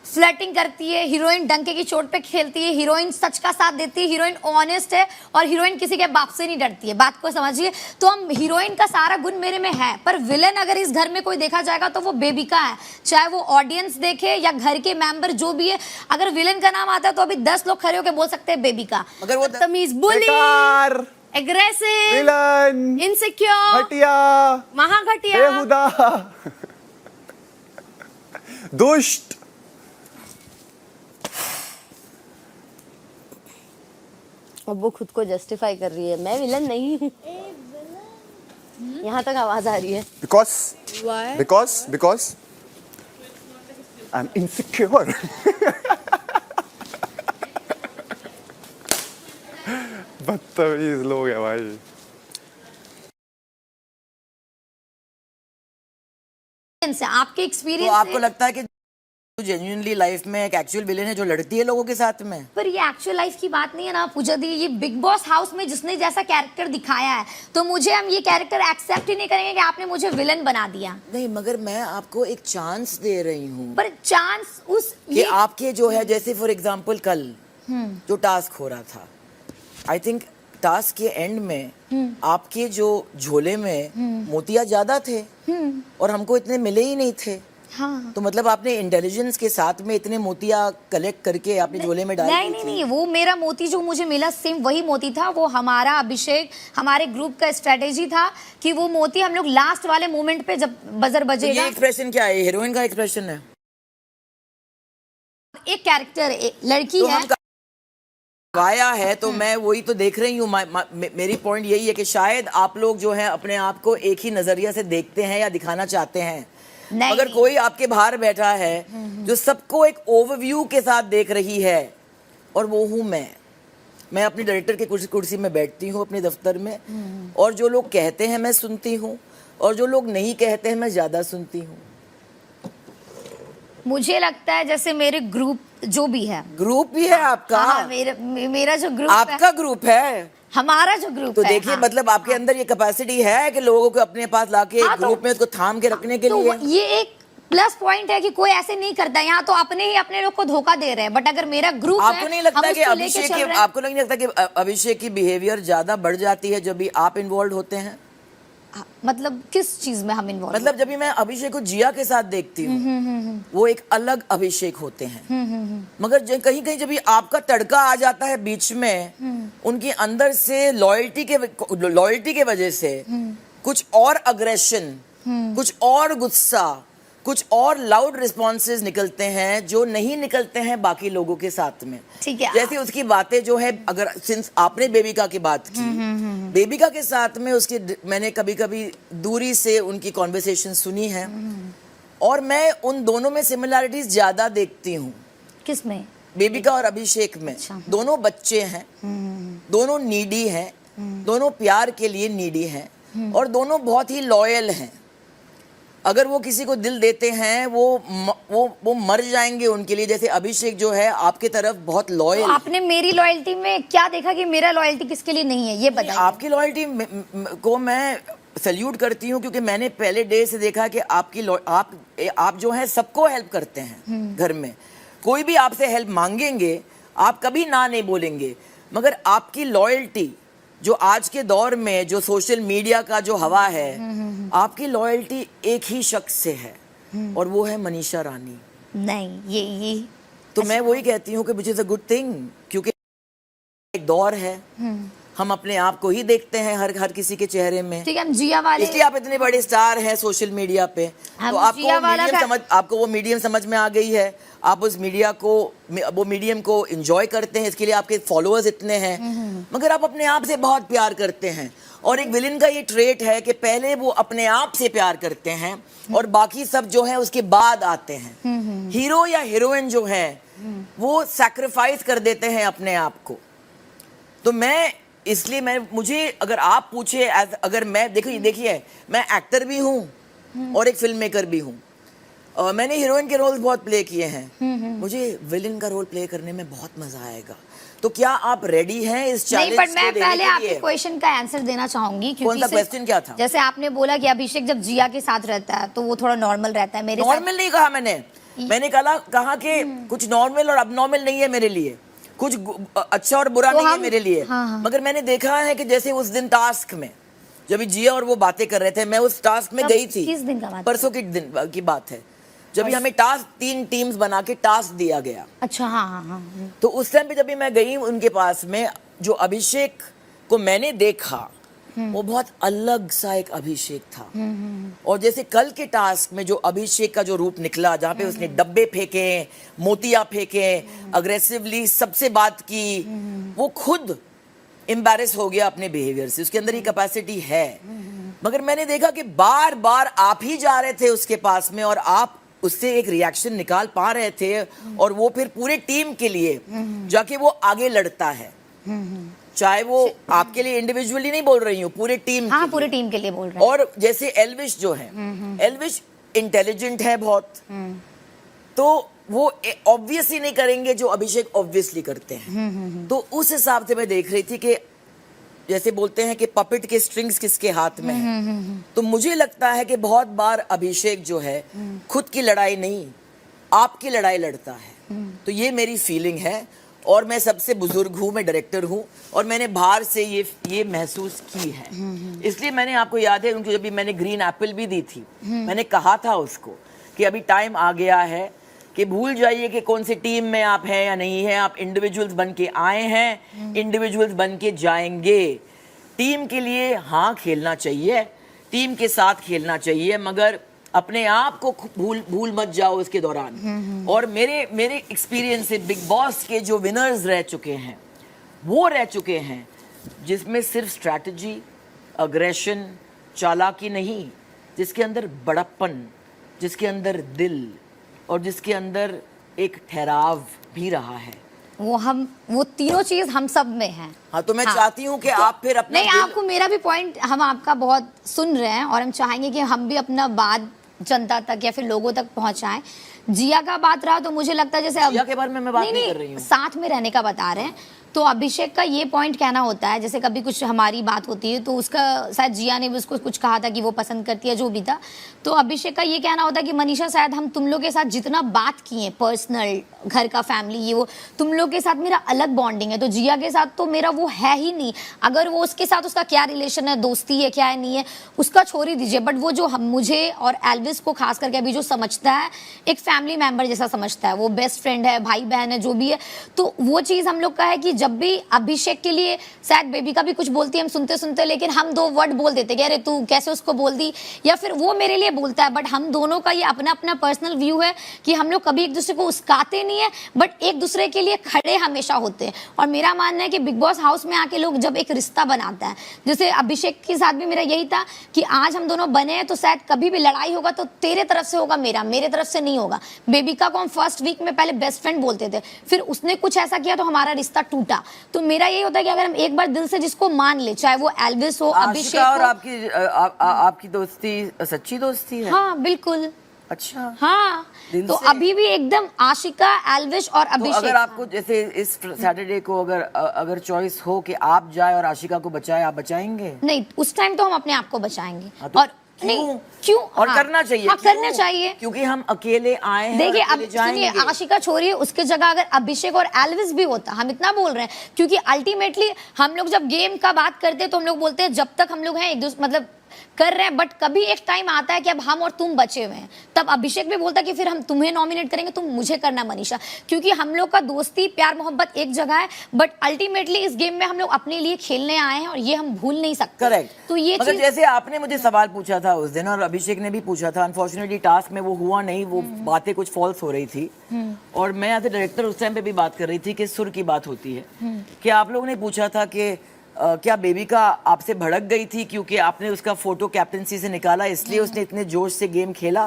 फ्लर्टिंग करती है, हीरोइन डंके की चोट पे खेलती है, हीरोइन सच का साथ देती है, हीरोइन ऑनेस्ट है और हीरोइन किसी के बाप से नहीं डरती है। बात को समझिए, तो हम हीरोइन का सारा गुण मेरे में है, पर विलन अगर इस घर में कोई देखा जाएगा तो वो बेबिका है, चाहे वो ऑडियंस देखे या घर के मेंबर जो भी है। अगर विलन का नाम आता है तो अभी 10 लोग खड़े होकर बोल सकते हैं बेबिका, मगर वो तमीज, बुली, एग्रेसिव, विलन, इनसिक्योर, घटिया, महाघटिया, बेहुदा, दुष्ट। अब वो खुद को जस्टिफाई कर रही है, मैं विलन नहीं हूँ। यहाँ तक आवाज आ रही है। Because I'm insecure. बदतमीज लोग है भाई। आपके एक्सपीरियंस तो आपको लगता है कि जेन्युइनली लाइफ में एक एक्चुअल विलेन है जो लड़ती है लोगों के साथ में? पर ये एक्चुअल लाइफ की बात नहीं है ना पूजा दी, ये बिग बॉस हाउस में जिसने जैसा कैरेक्टर दिखाया है तो मुझे हम ये कैरेक्टर एक्सेप्ट ही नहीं करेंगे कि आपने मुझे विलन बना दिया। नहीं, मगर मैं आपको एक चांस दे रही हूँ। पर चांस उस कि आपके जो है, जैसे फॉर एग्जांपल कल जो टास्क हो रहा था, आई थिंक टास्क के एंड में आपके जो झोले में मोतिया ज्यादा थे और हमको इतने मिले ही नहीं थे। हाँ। तो मतलब आपने इंटेलिजेंस के साथ में इतने मोतिया कलेक्ट करके आपने झोले में डाल दिए? नहीं, वो मेरा मोती जो मुझे मिला सेम वही मोती था। वो हमारा अभिषेक, हमारे ग्रुप का स्ट्रेटेजी था कि वो मोती हम लोग लास्ट वाले मोमेंट पे जब बजर बजेगा। ये एक्सप्रेशन क्या है? हीरोइन का एक्सप्रेशन है? एक कैरेक्टर लड़की तो है वाया है, तो मैं वही तो देख रही हूँ। मेरी पॉइंट यही है कि शायद आप लोग जो है अपने आप को एक ही नजरिया से देखते हैं या दिखाना चाहते हैं, अगर कोई आपके बाहर बैठा है जो सबको एक ओवरव्यू के साथ देख रही है, और वो हूँ मैं अपनी डायरेक्टर की कुर्सी में बैठती हूँ अपने दफ्तर में, और जो लोग कहते हैं मैं सुनती हूँ और जो लोग नहीं कहते हैं मैं ज्यादा सुनती हूँ। मुझे लगता है जैसे मेरे ग्रुप जो भी है, ग्रुप भी है आपका? हाँ, मेरा जो ग्रुप आपका ग्रुप है, हमारा जो ग्रुप तो है। देखिए, मतलब आपके अंदर ये कैपेसिटी है कि लोगों को अपने पास लाके ग्रुप में उसको थाम के रखने के लिए। ये एक प्लस पॉइंट है कि कोई ऐसे नहीं करता। यहाँ तो अपने ही अपने लोग को धोखा दे रहे हैं, बट अगर मेरा ग्रुप आपको नहीं लगता कि आपको नहीं लगता कि अभिषेक की बिहेवियर ज्यादा बढ़ जाती है जब भी आप इन्वॉल्व होते हैं? मतलब किस चीज में हम इन्वॉल्व? मतलब जब भी मैं अभिषेक को जिया के साथ देखती हूँ वो एक अलग अभिषेक होते हैं, मगर कहीं कहीं जब भी आपका तड़का आ जाता है बीच में, उनके अंदर से लॉयल्टी के वजह से कुछ और अग्रेशन, कुछ और गुस्सा, कुछ और लाउड रिस्पॉन्सेज निकलते हैं जो नहीं निकलते हैं बाकी लोगों के साथ में। ठीक है। जैसे उसकी बातें जो है, अगर सिंस आपने बेबिका की बात की, बेबिका के साथ में उसकी मैंने कभी कभी दूरी से उनकी कॉन्वर्सेशन सुनी है और मैं उन दोनों में सिमिलैरिटीज ज्यादा देखती हूँ। किस में? बेबिका और अभिषेक में। दोनों बच्चे हैं, दोनों नीडी हैं, दोनों प्यार के लिए नीडी हैं और दोनों बहुत ही लॉयल हैं। अगर वो किसी को दिल देते हैं वो मर जाएंगे उनके लिए। जैसे अभिषेक जो है आपके तरफ बहुत लॉयल। तो आपने मेरी लॉयल्टी में क्या देखा कि मेरा लॉयल्टी किसके लिए नहीं है, ये बताइए। आपकी लॉयल्टी को मैं सैल्यूट करती हूँ क्योंकि मैंने पहले डे से देखा कि आप जो है सबको हेल्प करते हैं। घर में कोई भी आपसे हेल्प मांगेंगे आप कभी ना नहीं बोलेंगे, मगर आपकी लॉयल्टी जो आज के दौर में जो सोशल मीडिया का जो हवा है, आपकी लॉयल्टी एक ही शख्स से है और वो है मनीषा रानी। नहीं, ये तो मैं वही कहती हूँ कि which is a good thing, क्योंकि एक दौर है, हम अपने आप को ही देखते हैं हर किसी के चेहरे में। ठीक है, हम जिया वाले, इसलिए आप इतने बड़े स्टार हैं सोशल मीडिया पे, तो आपको वो मीडियम समझ में आ गई है। आप उस वो मीडियम को एंजॉय करते हैं, इसके लिए आपके फॉलोअर्स इतने हैं, मगर आप अपने आप से बहुत प्यार करते हैं। और एक विलेन का ये ट्रेट है कि पहले वो अपने आप से प्यार करते हैं और बाकी सब जो है उसके बाद आते हैं। हीरो या हीरोइन जो है वो सैक्रिफाइस कर देते हैं अपने आप को। तो मुझे अगर आप पूछे, अगर मैं देखिए मैं एक्टर भी हूँ और एक फिल्म मेकर भी हूँ। मैंने हीरोइन के रोल बहुत प्ले किए हैं, मुझे विलेन का रोल प्ले करने में बहुत मजा आएगा। तो क्या आप रेडी हैं इस चैलेंज को देने के लिए? नहीं, पर मैं पहले आपके क्वेश्चन का आंसर देना चाहूंगी। कौन सा क्वेश्चन क्या था? जैसे आपने बोला कि अभिषेक जब जिया के साथ रहता है तो वो थोड़ा नॉर्मल रहता है। मेरे नॉर्मल नहीं कहा मैंने कहा कि कुछ नॉर्मल और अबनॉर्मल नहीं है मेरे लिए, कुछ अच्छा और बुरा नहीं है मेरे लिए। मगर मैंने देखा है कि जैसे उस दिन टास्क में जब जिया और वो बातें कर रहे थे, मैं उस टास्क में गई थी। किस दिन का बात? परसों के दिन की बात है, जब हमें टास्क 3 टीम्स बना के टास्क दिया गया। अच्छा, हाँ। तो उस टाइम पे जब भी मैं गई उनके पास में, जो अभिषेक को मैंने देखा वो बहुत अलग सा एक अभिषेक था। और जैसे कल के टास्क में जो अभिषेक का जो रूप निकला, जहाँ पे उसने डब्बे फेंके, मोतिया फेंके, अग्रेसिवली सबसे बात की, वो खुद एम्बैरेस हो गया अपने बिहेवियर से। उसके अंदर ही कैपेसिटी है, मगर मैंने देखा कि बार बार आप ही जा रहे थे उसके पास में और आप उससे एक रिएक्शन निकाल पा रहे थे और वो फिर पूरे टीम के लिए जाके वो आगे लड़ता है। चाहे वो आपके लिए इंडिविजुअली नहीं बोल रही हूँ, पूरे टीम पूरे टीम के लिए बोल रहे हैं। और जैसे एल्विश जो है, एल्विश इंटेलिजेंट है बहुत, तो वो ऑब्वियसली नहीं करेंगे जो अभिषेक ऑब्वियसली करते हैं। तो उस हिसाब से मैं देख रही थी कि जैसे बोलते हैं कि पपेट के स्ट्रिंग्स किसके हाथ में है। तो मुझे लगता है कि बहुत बार अभिषेक जो है खुद की लड़ाई नहीं, आपकी लड़ाई लड़ता है। तो ये मेरी फीलिंग है और मैं सबसे बुजुर्ग हूँ, मैं डायरेक्टर हूँ और मैंने बाहर से ये महसूस की है। इसलिए मैंने, आपको याद है, उनको जब भी मैंने ग्रीन एप्पल भी दी थी, मैंने कहा था उसको कि अभी टाइम आ गया है कि भूल जाइए कि कौन सी टीम में आप हैं या नहीं हैं। आप इंडिविजुअल्स बन के आए हैं, इंडिविजुअल्स बन के जाएंगे। टीम के लिए हाँ खेलना चाहिए, टीम के साथ खेलना चाहिए, मगर अपने आप को भूल मत जाओ इसके दौरान। और मेरे एक्सपीरियंस से बिग बॉस के जो विनर्स रह चुके हैं वो रह चुके हैं जिसमें सिर्फ स्ट्रैटेजी, अग्रेशन, चालाकी नहीं, जिसके अंदर बड़प्पन, जिसके अंदर दिल और जिसके अंदर एक ठहराव भी रहा है। वो तीनों चीज हम सब में है। हाँ, तो मैं चाहती हूँ कि आप फिर अपना नहीं, आपको मेरा भी पॉइंट, हम आपका बहुत सुन रहे हैं और हम चाहेंगे कि हम भी अपना बात जनता तक या फिर लोगों तक पहुंचाएं। जिया का बात रहा तो मुझे लगता है जैसे जिया के बारे में मैं बात नहीं कर रही हूँ, साथ में रहने का बता रहे हैं। तो अभिषेक का ये पॉइंट कहना होता है, जैसे कभी कुछ हमारी बात होती है तो उसका शायद जिया ने भी उसको कुछ कहा था कि वो पसंद करती है, जो भी था, तो अभिषेक का ये कहना होता है कि मनीषा शायद हम तुम लोग के साथ जितना बात किए पर्सनल, घर का, फैमिली, ये वो, तुम लोग के साथ मेरा अलग बॉन्डिंग है, तो जिया के साथ तो मेरा वो है ही नहीं। अगर वो उसके साथ उसका क्या रिलेशन है, दोस्ती है क्या है नहीं है, उसका छोड़ ही दीजिए, बट वो जो हम मुझे और एल्विस को खास करके अभी जो समझता है, एक फैमिली मेंबर जैसा समझता है, वो बेस्ट फ्रेंड है, भाई बहन है, जो भी है, तो वो चीज़ हम लोग का है कि जब भी अभिषेक के लिए शायद बेबी का भी कुछ बोलती है, हम सुनते सुनते लेकिन हम 2 वर्ड बोल देते कि अरे तू कैसे उसको बोल दी, या फिर वो मेरे लिए बोलता है, बट हम दोनों का ये अपना अपना पर्सनल व्यू है कि हम लोग कभी एक दूसरे को उसकाते नहीं है, बट एक दूसरे के लिए खड़े हमेशा होते हैं। और मेरा मानना है कि बिग बॉस हाउस में आके लोग जब एक रिश्ता बनाता है, जैसे अभिषेक के साथ भी मेरा यही था कि आज हम दोनों बने हैं तो शायद कभी भी लड़ाई होगा तो तेरे तरफ से होगा, मेरे तरफ से नहीं होगा। बेबिका को हम फर्स्ट वीक में पहले बेस्ट फ्रेंड बोलते थे, फिर उसने कुछ ऐसा किया तो हमारा रिश्ता टूटा। तो मेरा यही होता है कि अगर हम एक बार दिल से जिसको मान ले, चाहे वो एल्विस हो, अभिषेक हो। और आपकी दोस्ती सच्ची दोस्ती है? हाँ बिल्कुल। अच्छा। हाँ, तो अभी भी एकदम आशिका, एल्विश और अभिषेक। तो अगर आपको जैसे इस सैटरडे को अगर चॉइस हो कि आप जाए और आशिका को बचाए, आप बचाएंगे? नहीं, उस टाइम तो हम अपने आप को बचाएंगे। तो और नहीं क्यों? और करना चाहिए। हाँ, करना चाहिए, क्योंकि हम अकेले आए हैं। देखिए अब सुनिए, आशिका छोड़िए, उसके जगह अगर अभिषेक और एल्विस भी होता, हम इतना बोल रहे हैं क्योंकि अल्टीमेटली हम लोग जब गेम का बात करते हैं तो हम लोग बोलते हैं जब तक हम लोग हैं एक दूसरे मतलब कर रहे हैं, बट कभी एक टाइम आता है कि अब हम और तुम बचे हुए हैं, तब अभिषेक भी बोलता है कि फिर हम तुम्हें नॉमिनेट करेंगे, तुम मुझे करना मनीषा, क्योंकि हम लोग का दोस्ती, प्यार, मोहब्बत एक जगह है, बट अल्टीमेटली इस गेम में हम लोग अपने लिए खेलने आए हैं और ये हम भूल नहीं सकते। करेक्ट। तो ये मगर जैसे आपने मुझे सवाल पूछा था उस दिन और अभिषेक ने भी पूछा था, अनफॉर्चुनेटली टास्क में वो हुआ नहीं, वो बातें कुछ फॉल्स हो रही थी, और मैं एज ए डायरेक्टर उस टाइम पे भी बात कर रही थी कि सुर की बात होती है कि आप लोगों ने पूछा था कि क्या बेबिका आपसे भड़क गई थी क्योंकि आपने उसका फोटो कैप्टनसी से निकाला, इसलिए उसने इतने जोश से गेम खेला?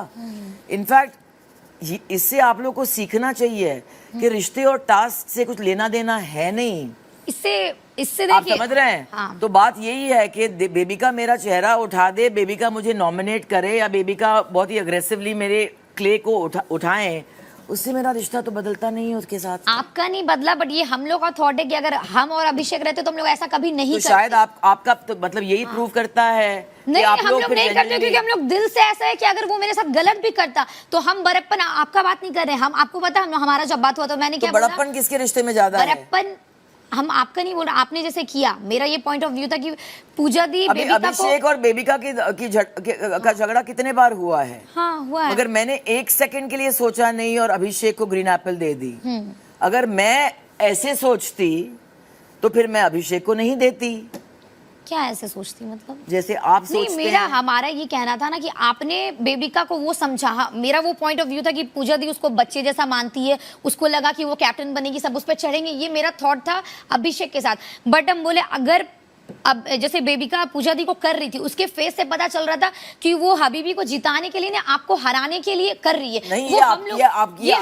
इनफैक्ट इससे आप लोग को सीखना चाहिए कि रिश्ते और टास्क से कुछ लेना देना है नहीं। इससे आप समझ रहे हैं? हाँ। तो बात यही है कि बेबिका मेरा चेहरा उठा दे, बेबिका मुझे नॉमिनेट करे, या बेबिका बहुत ही अग्रेसिवली मेरे क्ले को उठाएं, उससे मेरा रिश्ता तो बदलता नहीं है उसके साथ। आपका नहीं बदला, बट ये हम लोग का थॉट है कि अगर हम और अभिषेक रहते तो हम लोग ऐसा कभी नहीं करते। शायद आपका तो मतलब यही प्रूव करता है नहीं, हम लोग नहीं करते क्योंकि हम लोग दिल से ऐसा है कि अगर वो मेरे साथ गलत भी करता तो हम बड़प्पन, आपका बात नहीं कर रहे, हम आपको पता हमारा जब बात हुआ तो मैंने क्या बोला, बड़प्पन किसके रिश्ते में ज्यादा है? बड़प्पन हम आपका नहीं बोल रहे, आपने जैसे किया, मेरा ये पॉइंट ऑफ व्यू था कि पूजा दी अभिषेक और बेबिका का झगड़ा कितने बार हुआ है? हाँ हुआ है, मगर मैंने 1 सेकंड के लिए सोचा नहीं और अभिषेक को ग्रीन एप्पल दे दी। अगर मैं ऐसे सोचती तो फिर मैं अभिषेक को नहीं देती। क्या ऐसे सोचती मतलब? जैसे आप सोचते नहीं, मेरा हमारा ये कहना था ना कि आपने बेबिका को वो समझा, मेरा वो पॉइंट ऑफ व्यू था कि पूजा दी उसको बच्चे जैसा मानती है, उसको लगा कि वो कैप्टन बनेगी, सब उस पर चढ़ेंगे, ये मेरा थॉट था अभिषेक के साथ। बट हम बोले अगर अब जैसे बेबिका पूजा दी को कर रही थी, उसके फेस से पता चल रहा था कि वो हबीबी को जिताने के लिए ना आपको हराने के लिए कर रही है। नहीं, वो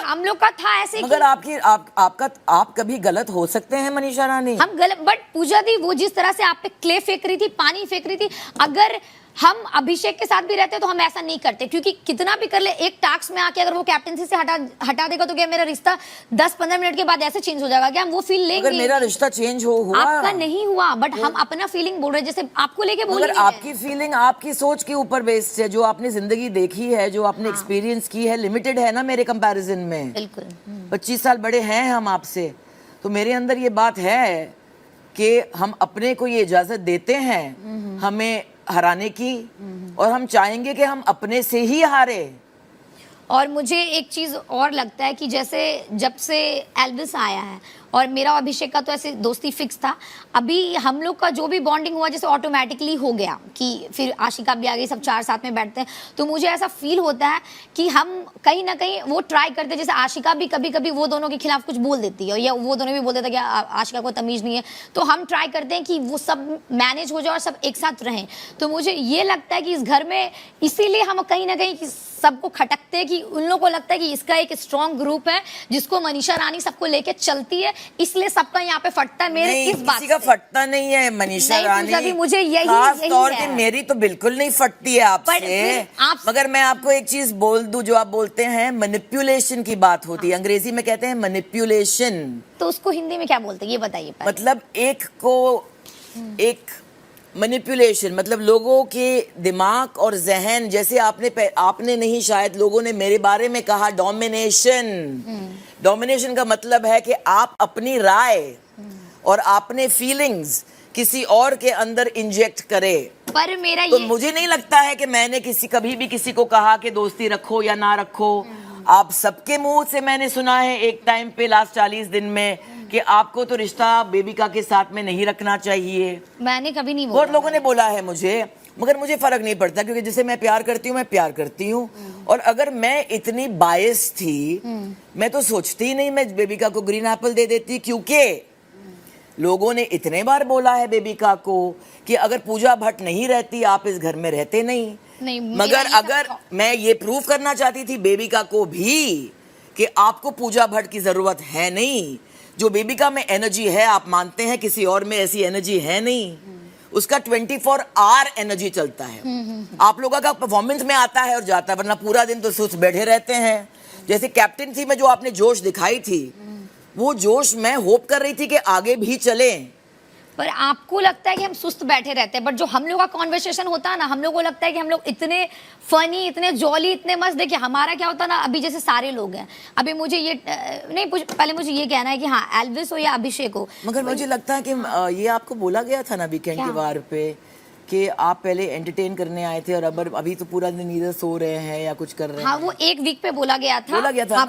हम लोग का था ऐसे। मगर आप कभी गलत हो सकते हैं मनीषा रानी। हम गलत, बट पूजा दी वो जिस तरह से आप पे क्ले फेंक रही थी, पानी फेंक रही थी, अगर हम अभिषेक के साथ भी रहते तो हम ऐसा नहीं करते, क्योंकि कितना भी कर ले एक टास्क में आके अगर वो कैप्टनसी से हटा देगा तो क्या मेरा रिश्ता 10-15 मिनट के बाद ऐसे चेंज हो जाएगा? क्या हम वो फील लेंगे? अगर मेरा रिश्ता चेंज हुआ, आपका नहीं हुआ, बट हम अपना फीलिंग बोल रहे हैं, जैसे आपको लेके बोल रहे हैं। आपकी फीलिंग आपकी सोच के ऊपर बेस्ड है, जो आपने जिंदगी देखी है, जो आपने एक्सपीरियंस की है, लिमिटेड है ना मेरे कंपैरिजन में। बिल्कुल 25 साल बड़े हैं हम आपसे, तो मेरे अंदर ये बात है कि हम अपने को ये इजाजत देते हैं हमें हराने की, और हम चाहेंगे कि हम अपने से ही हारे। और मुझे एक चीज और लगता है कि जैसे जब से एल्विस आया है और मेरा अभिषेक का तो ऐसे दोस्ती फिक्स था, अभी हम लोग का जो भी बॉन्डिंग हुआ जैसे ऑटोमेटिकली हो गया कि फिर आशिका भी आ गई, सब 4 साथ में बैठते हैं, तो मुझे ऐसा फील होता है कि हम कहीं ना कहीं वो ट्राई करते हैं, जैसे आशिका भी कभी कभी वो दोनों के खिलाफ कुछ बोल देती है, या वो दोनों भी बोल देते हैं कि आशिका को तमीज नहीं है, तो हम ट्राई करते हैं कि वो सब मैनेज हो जाए और सब एक साथ रहें। तो मुझे ये लगता है कि इस घर में इसीलिए हम कहीं ना कहीं सबको खटकते हैं कि उन लोगों को लगता है कि इसका एक स्ट्रॉन्ग ग्रुप है जिसको मनीषा रानी सबको लेके चलती है, इसलिए सबका यहाँ पे फटता है मेरे नहीं, इस बात किसी का से। फटता नहीं है मनीषा नहीं, रानी, पूजा दी, मुझे यही खास तौर है। पे मेरी तो बिल्कुल नहीं फटती है पर आपसे, फिर आप- मगर मैं आपको एक चीज बोल दूं, जो आप बोलते हैं मैनिपुलेशन की बात होती है, अंग्रेजी में कहते हैं मैनिपुलेशन, तो उसको हिंदी में क्या बोलते हैं ये बताइए पहले। मतलब एक मैनिपुलेशन, मतलब लोगों के दिमाग और जहन, जैसे आपने नहीं, शायद लोगों ने मेरे बारे में कहा डोमिनेशन। डोमिनेशन का मतलब है कि आप अपनी राय और अपने फीलिंग्स किसी और के अंदर इंजेक्ट करें। पर मेरा तो ये मुझे नहीं लगता है कि मैंने कभी भी किसी को कहा कि दोस्ती रखो या ना रखो। आप सबके मुंह से मैंने सुना है एक टाइम पे लास्ट 40 दिन में कि आपको तो रिश्ता बेबिका के साथ में नहीं रखना चाहिए। मैंने कभी नहीं बोला। बहुत लोगों ने बोला है मुझे, मगर मुझे फर्क नहीं पड़ता, क्योंकि जिसे मैं प्यार करती हूँ मैं प्यार करती हूँ। और अगर मैं इतनी बायस थी, मैं तो सोचती ही नहीं मैं बेबिका को ग्रीन एप्पल दे देती, क्योंकि लोगों ने इतने बार बोला है बेबिका को कि अगर पूजा भट्ट नहीं रहती आप इस घर में रहते नहीं। मगर अगर मैं ये प्रूव करना चाहती थी बेबिका को भी कि आपको पूजा भट्ट की जरूरत है नहीं, जो बेबिका में एनर्जी है आप मानते हैं किसी और में ऐसी एनर्जी है नहीं, उसका 24 आवर एनर्जी चलता है। आप लोगों का परफॉर्मेंस में आता है और जाता है, वरना पूरा दिन तो सुस्त बैठे रहते हैं। जैसे कैप्टन थी में जो आपने जोश दिखाई थी, वो जोश मैं होप कर रही थी कि आगे भी चले। पर आपको लगता है कि हम सुस्त बैठे रहते हैं, बट जो हम लोग का कॉन्वर्सेशन होता है ना, हम लोग को लगता है कि हम लोग इतने फनी, इतने जॉली, इतने मस्त। देखिए हमारा क्या होता है ना, अभी जैसे सारे लोग हैं, अभी मुझे ये नहीं पहले मुझे ये कहना है कि हाँ एल्विस हो या अभिषेक हो, मगर मुझे लगता है कि ये आपको बोला गया था ना वीकेंड के वार पे कि आप पहले एंटरटेन करने आए थे और अभी तो पूरा दिन इधर सो रहे हैं या कुछ कर रहे हैं। हाँ वो एक वीक पे बोला गया था। हाँ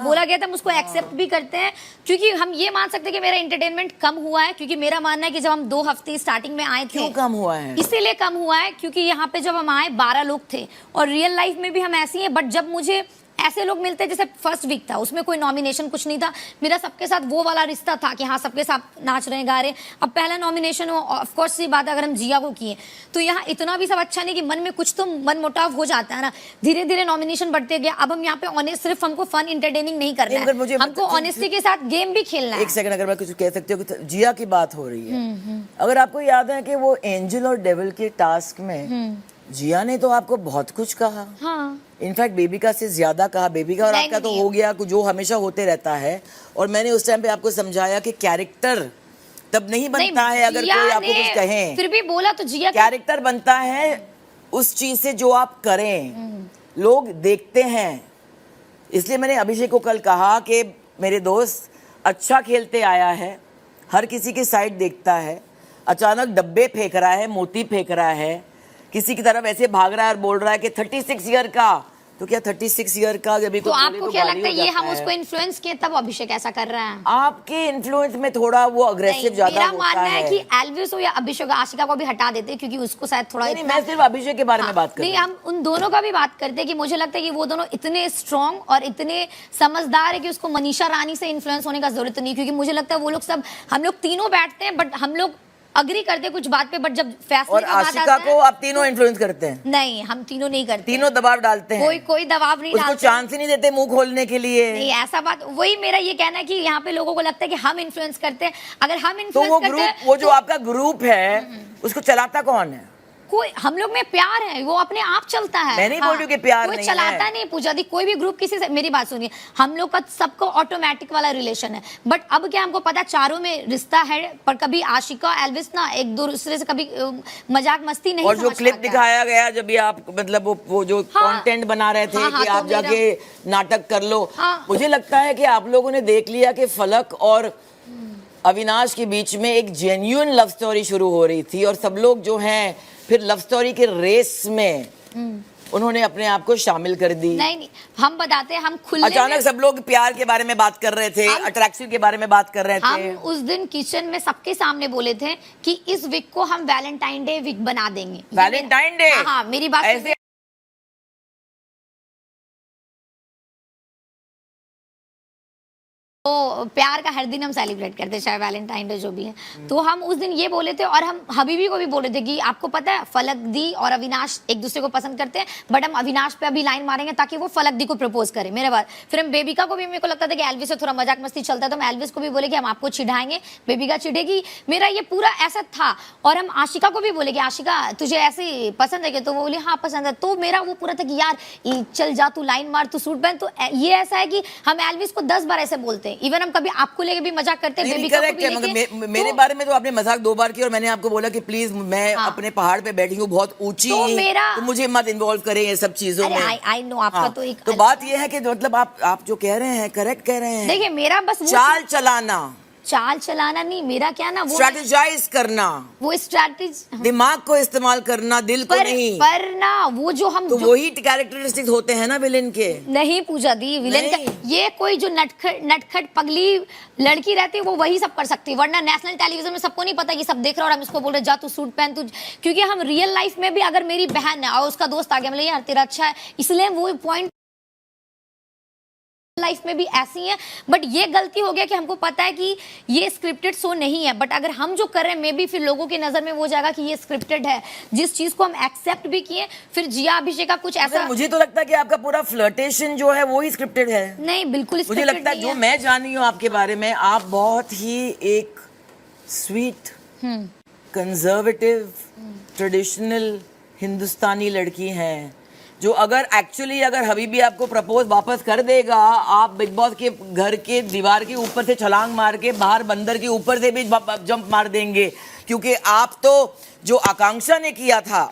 बोला गया था, हम उसको एक्सेप्ट भी करते हैं, क्योंकि हम ये मान सकते हैं कि मेरा एंटरटेनमेंट कम हुआ है, क्योंकि मेरा मानना है कि जब हम 2 हफ्ते स्टार्टिंग में आए थे। क्यों कम हुआ है? इसीलिए कम हुआ है क्योंकि यहाँ पे जब हम आए 12 लोग थे, और रियल लाइफ में भी हम ऐसे ही हैं, बट जब मुझे ऐसे लोग मिलते हैं, जैसे फर्स्ट वीक था उसमें कोई नॉमिनेशन कुछ नहीं था, मेरा सबके साथ वो वाला रिश्ता था कि हाँ सबके साथ नाच रहे गा रहे। अब पहला नॉमिनेशन हो, ऑफ कोर्स सी बात है, अगर हम जिया को किए तो यहाँ इतना भी सब अच्छा नहीं कि मन में कुछ तो मन मुटाव हो जाता है ना। धीरे धीरे नॉमिनेशन बढ़ते गया। अब हम यहाँ पे ऑनेस्ट, सिर्फ हमको फन इंटरटेनिंग नहीं करना है, हमको ऑनेस्टी के साथ गेम भी खेलना है। एक सेकंड, अगर मैं कुछ कह सकती हूँ, जिया की बात हो रही है, अगर आपको याद है कि वो एंजल और डेविल के टास्क में जिया ने तो आपको बहुत कुछ कहा। हाँ। इनफैक्ट बेबिका से ज्यादा कहा। बेबिका और आपका तो हो गया जो हमेशा होते रहता है, और मैंने उस टाइम पे आपको समझाया कि कैरेक्टर तब नहीं बनता है अगर कोई आपको कुछ कहे, फिर भी बोला तो जिया कैरेक्टर बनता है उस चीज से जो आप करें, लोग देखते हैं। इसलिए मैंने अभिषेक को कल कहा कि मेरे दोस्त अच्छा खेलते आया है, हर किसी की साइड देखता है, अचानक डब्बे फेंक रहा है, मोती फेंक रहा है, किसी की तरफ ऐसे भाग रहा है और बोल रहा है कि 36 ईयर का, तो क्या 36 ईयर का अभी तो आपको क्या लगता है ये हम उसको इन्फ्लुएंस किए तब अभिषेक ऐसा कर रहा है? आपके इन्फ्लुएंस में थोड़ा वो अग्रेसिव ज्यादा होता है। मेरा मानना है कि एल्विस हो या अभिषेक, आशिका को भी हटा देते क्योंकि उसको शायद थोड़ा नहीं, मैं सिर्फ अभिषेक के बारे में बात कर रही हूं। नहीं, हम उन दोनों का भी बात करते हैं कि मुझे लगता है कि वो दोनों इतने स्ट्रांग और इतने समझदार है कि उसको मनीषा रानी से इन्फ्लुएंस होने का जरूरत नहीं, क्योंकि मुझे लगता है वो लोग सब, हम लोग तीनों बैठते हैं बट हम लोग अग्री करते कुछ बात पे, बट जब फैसले और आशिका को आप तीनों इन्फ्लुएंस करते हैं? नहीं, हम तीनों नहीं करते। तीनों दबाव डालते हैं? कोई दबाव नहीं डालते, उसको चांस ही नहीं देते मुंह खोलने के लिए। नहीं, ऐसा बात, वही मेरा ये कहना है कि यहाँ पे लोगों को लगता है कि हम इन्फ्लुएंस करते हैं। अगर हम इन्फ्लुएंस तो वो ग्रुप, वो जो आपका ग्रुप है, उसको चलाता कौन है? कोई, हम लोग में प्यार है, वो अपने आप चलता है। मैं नहीं बोल रही हूँ कि प्यार कोई नहीं चलाता है। नहीं पूजा दी, कोई भी ग्रुप किसी से, मेरी बात सुनिए, हम लोग का सबको ऑटोमेटिक वाला रिलेशन है। बट अब क्या हमको पता चारों में रिश्ता है, पर कभी आशिका एल्विस ना एक दूसरे से कभी मजाक मस्ती नहीं। और जो क्लिप दिखाया गया जब ये आप मतलब वो जो कंटेंट बना रहे थे कि आप जाके नाटक कर लो, मुझे लगता है कि आप लोगों ने देख लिया कि फलक और अविनाश के बीच में एक जेन्युइन लव स्टोरी शुरू हो रही थी, और सब लोग जो हैं फिर लव स्टोरी के रेस में उन्होंने अपने आप को शामिल कर दी। नहीं, हम बताते हैं, हम खुले अचानक सब लोग प्यार के बारे में बात कर रहे थे, अट्रैक्शन के बारे में बात कर रहे थे। हम उस दिन किचन में सबके सामने बोले थे कि इस वीक को हम वैलेंटाइन डे वीक बना देंगे। Valentine day? हाँ, मेरी बात ऐसे तो प्यार का हर दिन हम सेलिब्रेट करते हैं, चाहे वैलेंटाइन डे जो भी है। तो हम उस दिन ये बोले थे और हम हबीबी को भी बोले थे कि आपको पता है फलक दी और अविनाश एक दूसरे को पसंद करते हैं, बट हम अविनाश पे अभी लाइन मारेंगे ताकि वो फलक दी को प्रपोज करे मेरे बाद। फिर हम बेबिका को भी, मेरे को लगता था कि एल्विस से थोड़ा मजाक मस्ती चलता है, तो हम एल्विस को भी बोले कि हम आपको चिढ़ाएंगे, बेबिका चिढ़ेगी। मेरा ये पूरा ऐसा था। और हम आशिका को भी बोले कि आशिका तुझे ऐसे पसंद है क्या? तो वो बोली हाँ पसंद है। तो मेरा वो पूरा था कि यार चल जा तू लाइन मार, तू सूट पहन। तो ये ऐसा है कि हम एल्विस को 10 बार ऐसे बोलते हैं। इवन हम कभी आपको लेके भी मजाक करते हैं, बेबिका को भी लेके। मेरे बारे में तो आपने मजाक 2 बार किया और मैंने आपको बोला कि प्लीज मैं अपने पहाड़ पे बैठी हूँ बहुत ऊंची, तो मुझे मत इन्वॉल्व करें ये सब चीजों में। आई नो आपका तो एक तो बात ये है कि मतलब आप जो कह रहे हैं करेक्ट कह रहे हैं। देखिए मेरा बस चाल चलाना नहीं, मेरा क्या ना वो स्ट्रेटेजाइज करना, वो स्ट्रेटेजी, दिमाग को इस्तेमाल करना, दिल को नहीं। पर ना वो जो हम तो वही कैरेक्टरिस्टिक्स होते हैं ना विलेन के। नहीं पूजा दी, विलेन का ये कोई जो नटखट पगली लड़की रहती है वो वही सब कर सकती है, वरना नेशनल टेलीविजन में सबको नहीं पता कि सब देख रहा है और हम इसको बोल रहे जा तू सूट पहन तू। क्योंकि हम रियल लाइफ में भी अगर मेरी बहन है और उसका दोस्त आ गया, मतलब यार तेरा अच्छा है, इसलिए वो पॉइंट लाइफ में भी ऐसी है। बट ये गलती हो गया कि हमको पता है कि ये स्क्रिप्टेड शो नहीं है, बट अगर हम जो कर रहे हैं मे बी फिर लोगों की नजर में वो जाएगा कि ये स्क्रिप्टेड है, जिस चीज को हम एक्सेप्ट भी किए। फिर जिया अभिषेक का कुछ ऐसा, मुझे तो लगता है कि आपका पूरा फ्लर्टेशन जो है वो ही स्क्रिप्टेड है। नहीं बिल्कुल मुझे लगता है जो मैं जानी हूँ आपके बारे में, आप बहुत ही एक स्वीट कंजर्वेटिव ट्रेडिशनल हिंदुस्तानी लड़की हैं, जो अगर हबीबी आपको प्रपोज वापस कर देगा, आप बिग बॉस के घर के दीवार के ऊपर से छलांग मार के बाहर बंदर के ऊपर से भी जंप मार देंगे, क्योंकि आप तो जो आकांक्षा ने किया था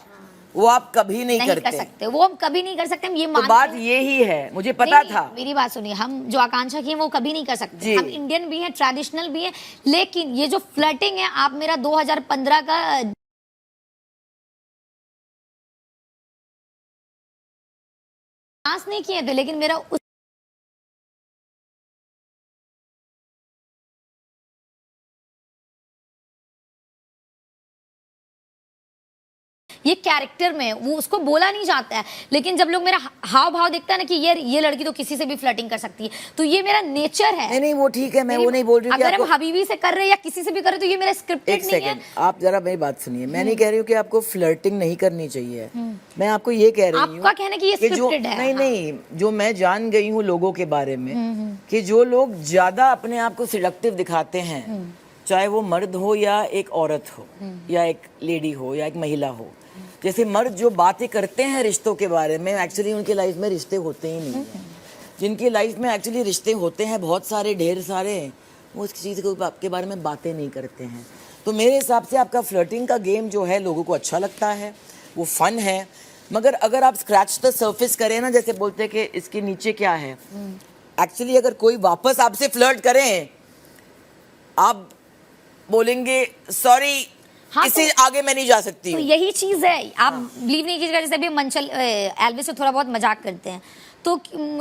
वो आप कभी नहीं कर सकते, वो हम कभी नहीं कर सकते। हम ये तो बात यही है, मुझे पता था। मेरी बात सुनिए, हम जो आकांक्षा की है वो कभी नहीं कर सकते। हम इंडियन भी हैं, ट्रेडिशनल भी हैं, लेकिन ये जो फ्लर्टिंग है, आप मेरा 2015 का डांस नहीं किए थे, लेकिन मेरा ये कैरेक्टर में वो उसको बोला नहीं जाता है, लेकिन जब लोग मेरा हाव भाव देखता है ना कि ये लड़की तो किसी से भी फ्लर्टिंग कर सकती है, तो ये मेरा नेचर है। नहीं वो ठीक है, मैं वो नहीं बोल रही हूँ। अगर हम हबीबी से कर रहे हैं या किसी से भी कर रहे हैं तो ये मेरा स्क्रिप्टेड नहीं है। आप जरा मेरी बात सुनिए, मैं नहीं कह रही हूँ कि आपको फ्लर्टिंग नहीं करनी चाहिए, मैं आपको ये कह रही हूँ, आपका कहना कि ये स्क्रिप्टेड है। नहीं, जो मैं जान गई हूँ लोगों के बारे में कि जो लोग ज्यादा अपने आप को सिलेक्टिव दिखाते हैं, चाहे वो मर्द हो या एक औरत हो या एक लेडी हो या एक महिला हो, जैसे मर्द जो बातें करते हैं रिश्तों के बारे में, एक्चुअली उनके लाइफ में रिश्ते होते ही नहीं हैं। जिनकी लाइफ में एक्चुअली रिश्ते होते हैं बहुत सारे, ढेर सारे, वो उस चीज़ के बारे में बातें नहीं करते हैं। तो मेरे हिसाब से आपका फ्लर्टिंग का गेम जो है लोगों को अच्छा लगता है, वो फन है, मगर अगर आप स्क्रैच द सर्फेस करें ना, जैसे बोलते हैं कि इसके नीचे क्या है, एक्चुअली अगर कोई वापस आपसे फ्लर्ट करें, आप बोलेंगे सॉरी, हाँ, इससे आगे मैं नहीं जा सकती। तो यही चीज है, आप बिलीव नहीं कीजिएगा। जैसे अभी मंचल एल्विस से थोड़ा बहुत मजाक करते हैं, तो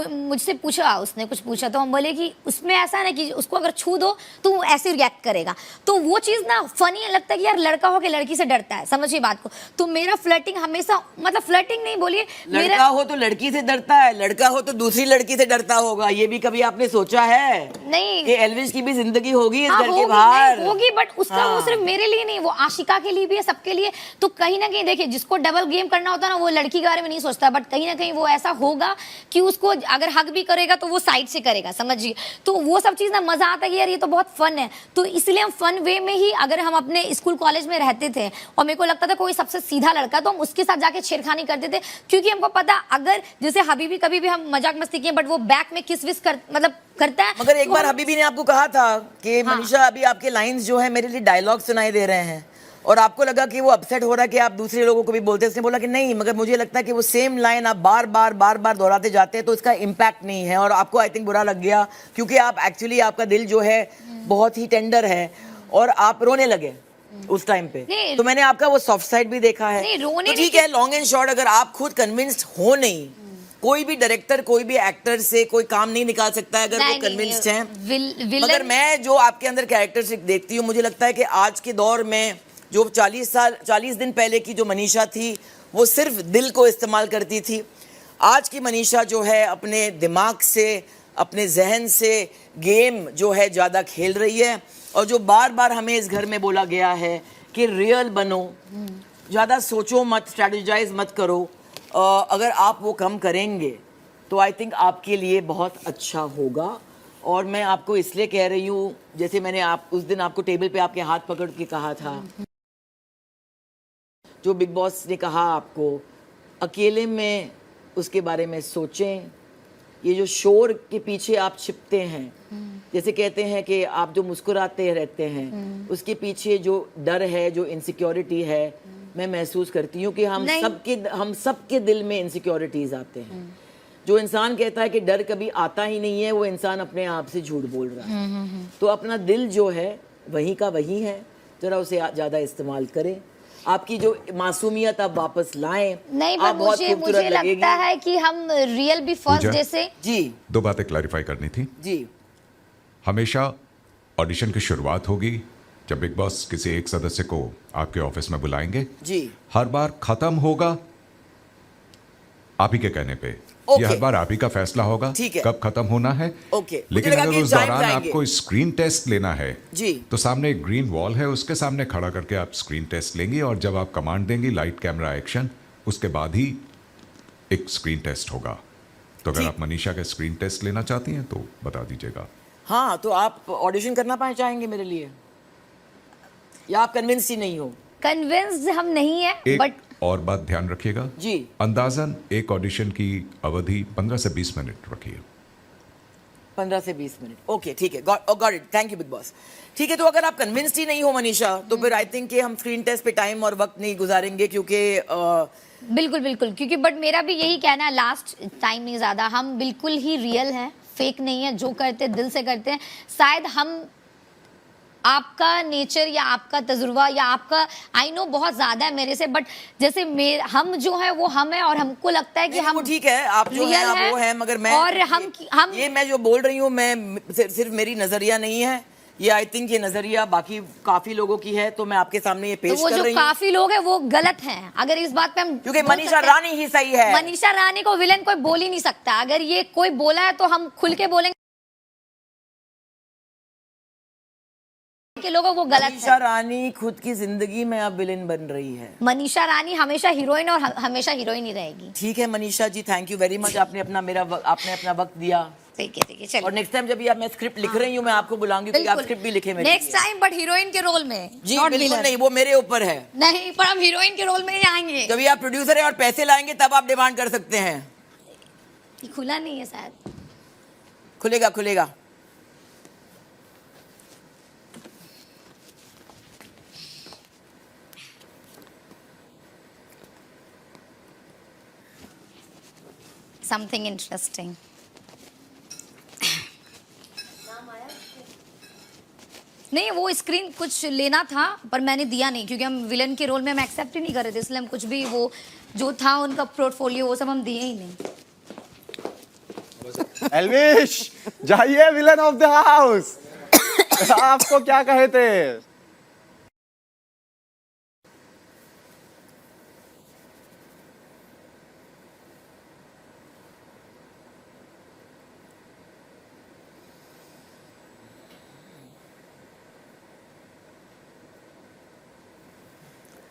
मुझसे पूछा, उसने कुछ पूछा, तो हम बोले कि उसमें ऐसा है ना कि उसको अगर छू दो तो वो ऐसे रिएक्ट करेगा, तो वो चीज़ ना फनी लगता है कि यार लड़का हो के लड़की से डरता है, समझिए बात को। तो मेरा फ्लर्टिंग हमेशा, मतलब फ्लर्टिंग नहीं बोलिए, लड़का हो तो लड़की से डरता है, लड़का हो तो दूसरी लड़की से डरता होगा, ये भी कभी आपने सोचा है? नहीं कि एल्विस की भी जिंदगी होगी इस घर के बाहर होगी, बट उसका वो सिर्फ मेरे लिए नहीं, वो आशिका के लिए भी है, सबके लिए। तो कहीं ना कहीं देखिए, जिसको डबल गेम करना होता है ना, वो लड़की के बारे में नहीं सोचता, बट कहीं ना कहीं वो ऐसा होगा कि उसको अगर हक भी करेगा तो वो साइड से करेगा, समझिए। तो वो सब चीज ना मजा आता है, यार ये तो बहुत फन है। तो इसलिए हम फन वे में ही, अगर हम अपने स्कूल कॉलेज में रहते थे और मेरे को लगता था कोई सबसे सीधा लड़का, तो हम उसके साथ जाके छेड़खानी करते थे, क्योंकि हमको पता अगर जैसे हबीबी कभी भी हम मजाक मस्ती किए, बट वो बैक में किस विस मतलब करता है। मगर एक बार हबीबी ने आपको कहा था कि मनीषा अभी आपके लाइंस जो है मेरे लिए डायलॉग सुनाई दे रहे हैं, और आपको लगा कि वो अपसेट हो रहा है कि आप दूसरे लोगों को भी बोलते हैं। उसने बोला कि नहीं, मगर मुझे लगता है कि वो सेम लाइन आप बार बार दोहराते जाते हैं तो इसका इम्पैक्ट नहीं है, और आपको आई थिंक बुरा लग गया, क्योंकि आप एक्चुअली आपका दिल जो है बहुत ही टेंडर है और आप रोने लगे उस टाइम पे। तो मैंने आपका वो सॉफ्ट साइड भी देखा है। तो ठीक है, लॉन्ग एंड शॉर्ट, अगर आप खुद कन्विंस्ड हो नहीं, कोई भी डायरेक्टर कोई भी एक्टर से कोई काम नहीं निकाल सकता है अगर वो कन्विंस्ड हैं। मगर मैं जो आपके अंदर कैरेक्टर देखती हूँ, मुझे लगता है कि आज के दौर में जो 40 दिन पहले की जो मनीषा थी वो सिर्फ दिल को इस्तेमाल करती थी, आज की मनीषा जो है अपने दिमाग से, अपने जहन से गेम जो है ज़्यादा खेल रही है, और जो बार बार हमें इस घर में बोला गया है कि रियल बनो, ज़्यादा सोचो मत, स्ट्रेटजाइज मत करो, अगर आप वो कम करेंगे तो आई थिंक आपके लिए बहुत अच्छा होगा। और मैं आपको इसलिए कह रही हूँ, जैसे मैंने आप उस दिन आपको टेबल पे आपके हाथ पकड़ के कहा था, जो बिग बॉस ने कहा आपको, अकेले में उसके बारे में सोचें। ये जो शोर के पीछे आप छिपते हैं, जैसे कहते हैं कि आप जो मुस्कुराते रहते हैं, उसके पीछे जो डर है, जो इनसिक्योरिटी है, मैं महसूस करती हूँ कि हम सबके दिल में इनसिक्योरिटीज आते हैं। जो इंसान कहता है कि डर कभी आता ही नहीं है, वो इंसान अपने आप से झूठ बोल रहा है। तो अपना दिल जो है वहीं का वहीं है, जरा उसे ज़्यादा इस्तेमाल करें। आपकी जो मासूमियत आप वापस लाएं। नहीं, पर मुझे लगता है कि हम रियल भी फर्स्ट जैसे। जी, 2 बातें क्लैरिफाई करनी थी। जी, हमेशा ऑडिशन की शुरुआत होगी जब बिग बॉस किसी एक सदस्य को आपके ऑफिस में बुलाएंगे। जी, हर बार खत्म होगा आप ही के कहने पे। ये हर बार आप ही का फैसला होगा कब खत्म होना है। लेकिन अगर उस दौरान आपको स्क्रीन टेस्ट लेना है जी, तो सामने एक ग्रीन वॉल है, उसके सामने खड़ा करके आप स्क्रीन टेस्ट लेंगी, और जब आप कमांड देंगी लाइट कैमरा एक्शन, उसके बाद ही एक स्क्रीन टेस्ट होगा। तो अगर आप मनीषा का स्क्रीन टेस्ट लेना चाहती हैं तो बता दीजिएगा। हाँ, तो आप ऑडिशन करना चाहेंगे मेरे लिए, या आप कन्विंस ही नहीं हो? कन्विंस्ड हम नहीं है, बट और बात ध्यान रखिएगा जी, अंदाजन एक ऑडिशन की अवधि 15 से 20 मिनट रखिए। 15 से 20 मिनट, ओके, ठीक है, got it, thank you big boss. ठीक है, तो अगर आप कन्विंस्ड ही नहीं हो मनीषा, तो फिर आई थिंक कि हम स्क्रीन टेस्ट पे टाइम और वक्त नहीं गुजारेंगे, क्योंकि बिल्कुल बिल्कुल, क्योंकि बट मेरा भी यही कहना है, लास्ट टाइम नहीं ज़्यादा, हम बिल्कुल ही रियल हैं, फेक नहीं है, जो करते दिल से करते हैं। शायद हम आपका नेचर या आपका तजुर्बा या आपका आई नो बहुत ज्यादा है मेरे से, बट जैसे हम जो है वो हम है, और हमको लगता है कि हम ठीक है, आप जो है आप वो है, मगर मैं और हम ये मैं जो बोल रही हूँ, मैं सिर्फ मेरी नजरिया नहीं है ये, आई थिंक ये नजरिया बाकी काफी लोगों की है, तो मैं आपके सामने ये पेश कर रही हूँ। जो काफी लोग हैं वो गलत हैं, अगर इस बात पे हम, क्योंकि मनीषा रानी ही सही है। मनीषा रानी को विलेन कोई बोल ही नहीं सकता, अगर ये कोई बोला है तो हम खुल के बोलेंगे के लोगों वो गलत है। मनीषा रानी खुद की जिंदगी में अब विलेन बन रही है। मनीषा रानी हमेशा हीरोइन और हमेशा हीरोइन ही रहेगी। ठीक है Manisha ji, thank you very much, आपने अपना वक्त दिया। ठीक है, चलिए। और नेक्स्ट टाइम जब मैं स्क्रिप्ट लिख रही हूँ, मैं आपको बुलाऊंगी कि आप स्क्रिप्ट भी लिखे मेरे नेक्स्ट टाइम, बट हीरोइन के रोल में। जी बिल्कुल नहीं, वो मेरे ऊपर है। नहीं, पर हम हीरोइन के रोल में ही आएंगे। जब आप प्रोड्यूसर है और पैसे लाएंगे तब आप डिमांड कर सकते हैं। खुला नहीं है शायद। खुलेगा। Something interesting. नहीं, वो स्क्रीन कुछ लेना था पर मैंने दिया नहीं, क्योंकि हम विलन के रोल में हम एक्सेप्ट ही नहीं कर रहे थे, इसलिए हम कुछ भी वो जो था उनका पोर्टफोलियो वो सब हम दिए ही नहीं। एल्विश, जाइए विलन ऑफ द हाउस। आपको क्या कहे थे?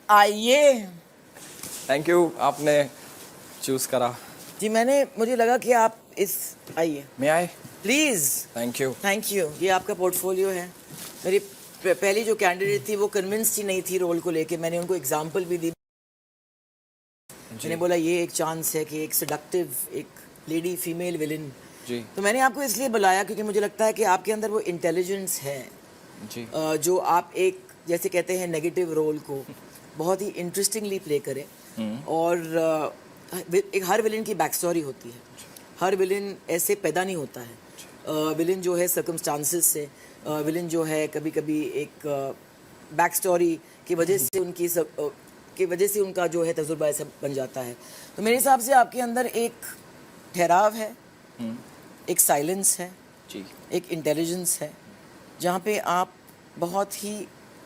आइए। थैंक यू, आपने चूज करा। जी मुझे लगा कि आप आइए। मैं आए प्लीज। Thank you. ये आपका पोर्टफोलियो है। मेरी पहली जो कैंडिडेट थी वो कन्विंस्ड ही नहीं थी रोल को लेके, मैंने उनको एग्जांपल भी दी। मैंने बोला ये एक चांस है कि एक सेडक्टिव एक लेडी फीमेल विलन जी। तो मैंने आपको इसलिए बुलाया क्योंकि मुझे लगता है कि आपके अंदर वो इंटेलिजेंस है जी, जो आप एक जैसे कहते हैं नेगेटिव रोल को बहुत ही इंटरेस्टिंगली प्ले करें। और हर विलन की बैक स्टोरी होती है, हर विलन ऐसे पैदा नहीं होता है। विलन जो है सर्कमस्टांसेस से, विलन जो है कभी कभी एक बैक स्टोरी की वजह से उनका जो है तजुर्बा ऐसा बन जाता है। तो मेरे हिसाब से आपके अंदर एक ठहराव है, एक साइलेंस है जी, एक इंटेलिजेंस है, जहाँ पे आप बहुत ही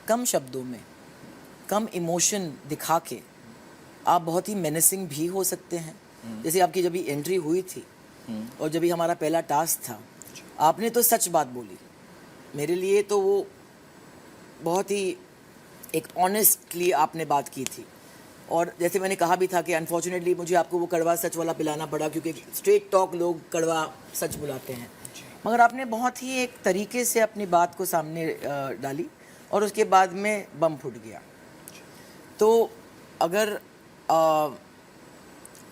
कम शब्दों में कम इमोशन दिखा के आप बहुत ही मेनेसिंग भी हो सकते हैं। जैसे आपकी जब एंट्री हुई थी और जब भी हमारा पहला टास्क था, आपने तो सच बात बोली। मेरे लिए तो वो बहुत ही एक ऑनेस्टली आपने बात की थी। और जैसे मैंने कहा भी था कि अनफॉर्चुनेटली मुझे आपको वो कड़वा सच वाला पिलाना पड़ा, क्योंकि स्ट्रेट टॉक लोग कड़वा सच बुलाते हैं। मगर आपने बहुत ही एक तरीके से अपनी बात को सामने डाली और उसके बाद में बम फूट गया। तो अगर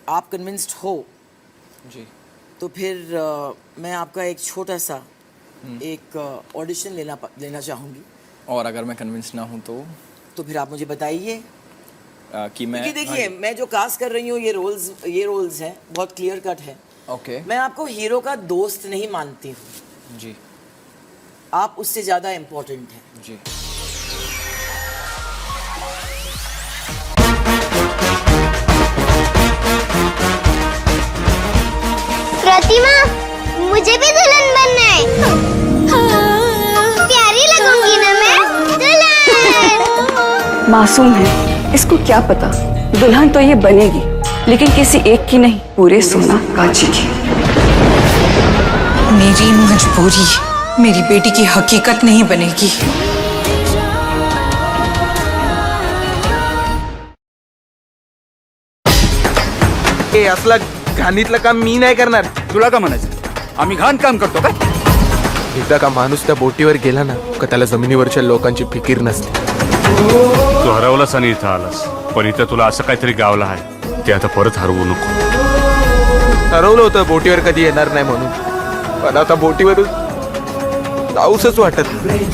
आप कन्विंस्ड हो जी, तो फिर मैं आपका एक छोटा सा एक ऑडिशन लेना चाहूँगी। और अगर मैं कन्विंस ना हूँ तो फिर आप मुझे बताइए कि मैं, क्योंकि देखिए मैं जो कास्ट कर रही हूँ ये रोल्स हैं, बहुत क्लियर कट है। ओके, मैं आपको हीरो का दोस्त नहीं मानती हूँ जी, आप उससे ज़्यादा इम्पोर्टेंट हैं जी। प्रतिमा, मुझे भी दुल्हन बनना है। प्यारी लगूंगी ना मैं, दुल्हन। मासूम है, इसको क्या पता, दुल्हन तो ये बनेगी, लेकिन किसी एक की नहीं, पूरे सोना कांची की। मेरी मजबूरी मेरी बेटी की हकीकत नहीं बनेगी। हे असला घाणीतलं काम मी नाही करणार. तुला का म्हणायचं? आम्ही घाण काम करतो काय? एकदा का माणूस त्या बोटीवर गेला ना का त्याला जमिनीवरच्या लोकांची फिकीर नसते. तू हरवलास आणि इथं आलास, पण इथं तुला असं काहीतरी गावलं आहे ते आता परत हरवू नको. ठरवलं होतं बोटीवर कधी येणार नाही म्हणून, पण आता बोटीवर जाऊसच वाटत नाही.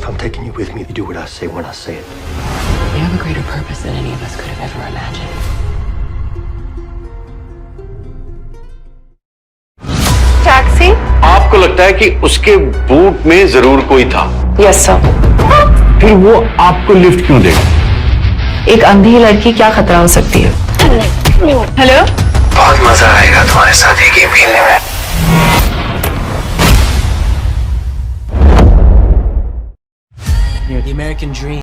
I'm taking you with me to do what I say when I say it. You have a greater purpose than any of us could have ever imagined. Taxi? आपको लगता है कि उसके बूट में जरूर कोई था? Yes sir. फिर वो आपको लिफ्ट क्यों देगा? एक अंधी लड़की क्या खतरा हो सकती है? हेलो? बहुत मजा आएगा तुम्हारे साथ ये गेम खेलने में. The American dream.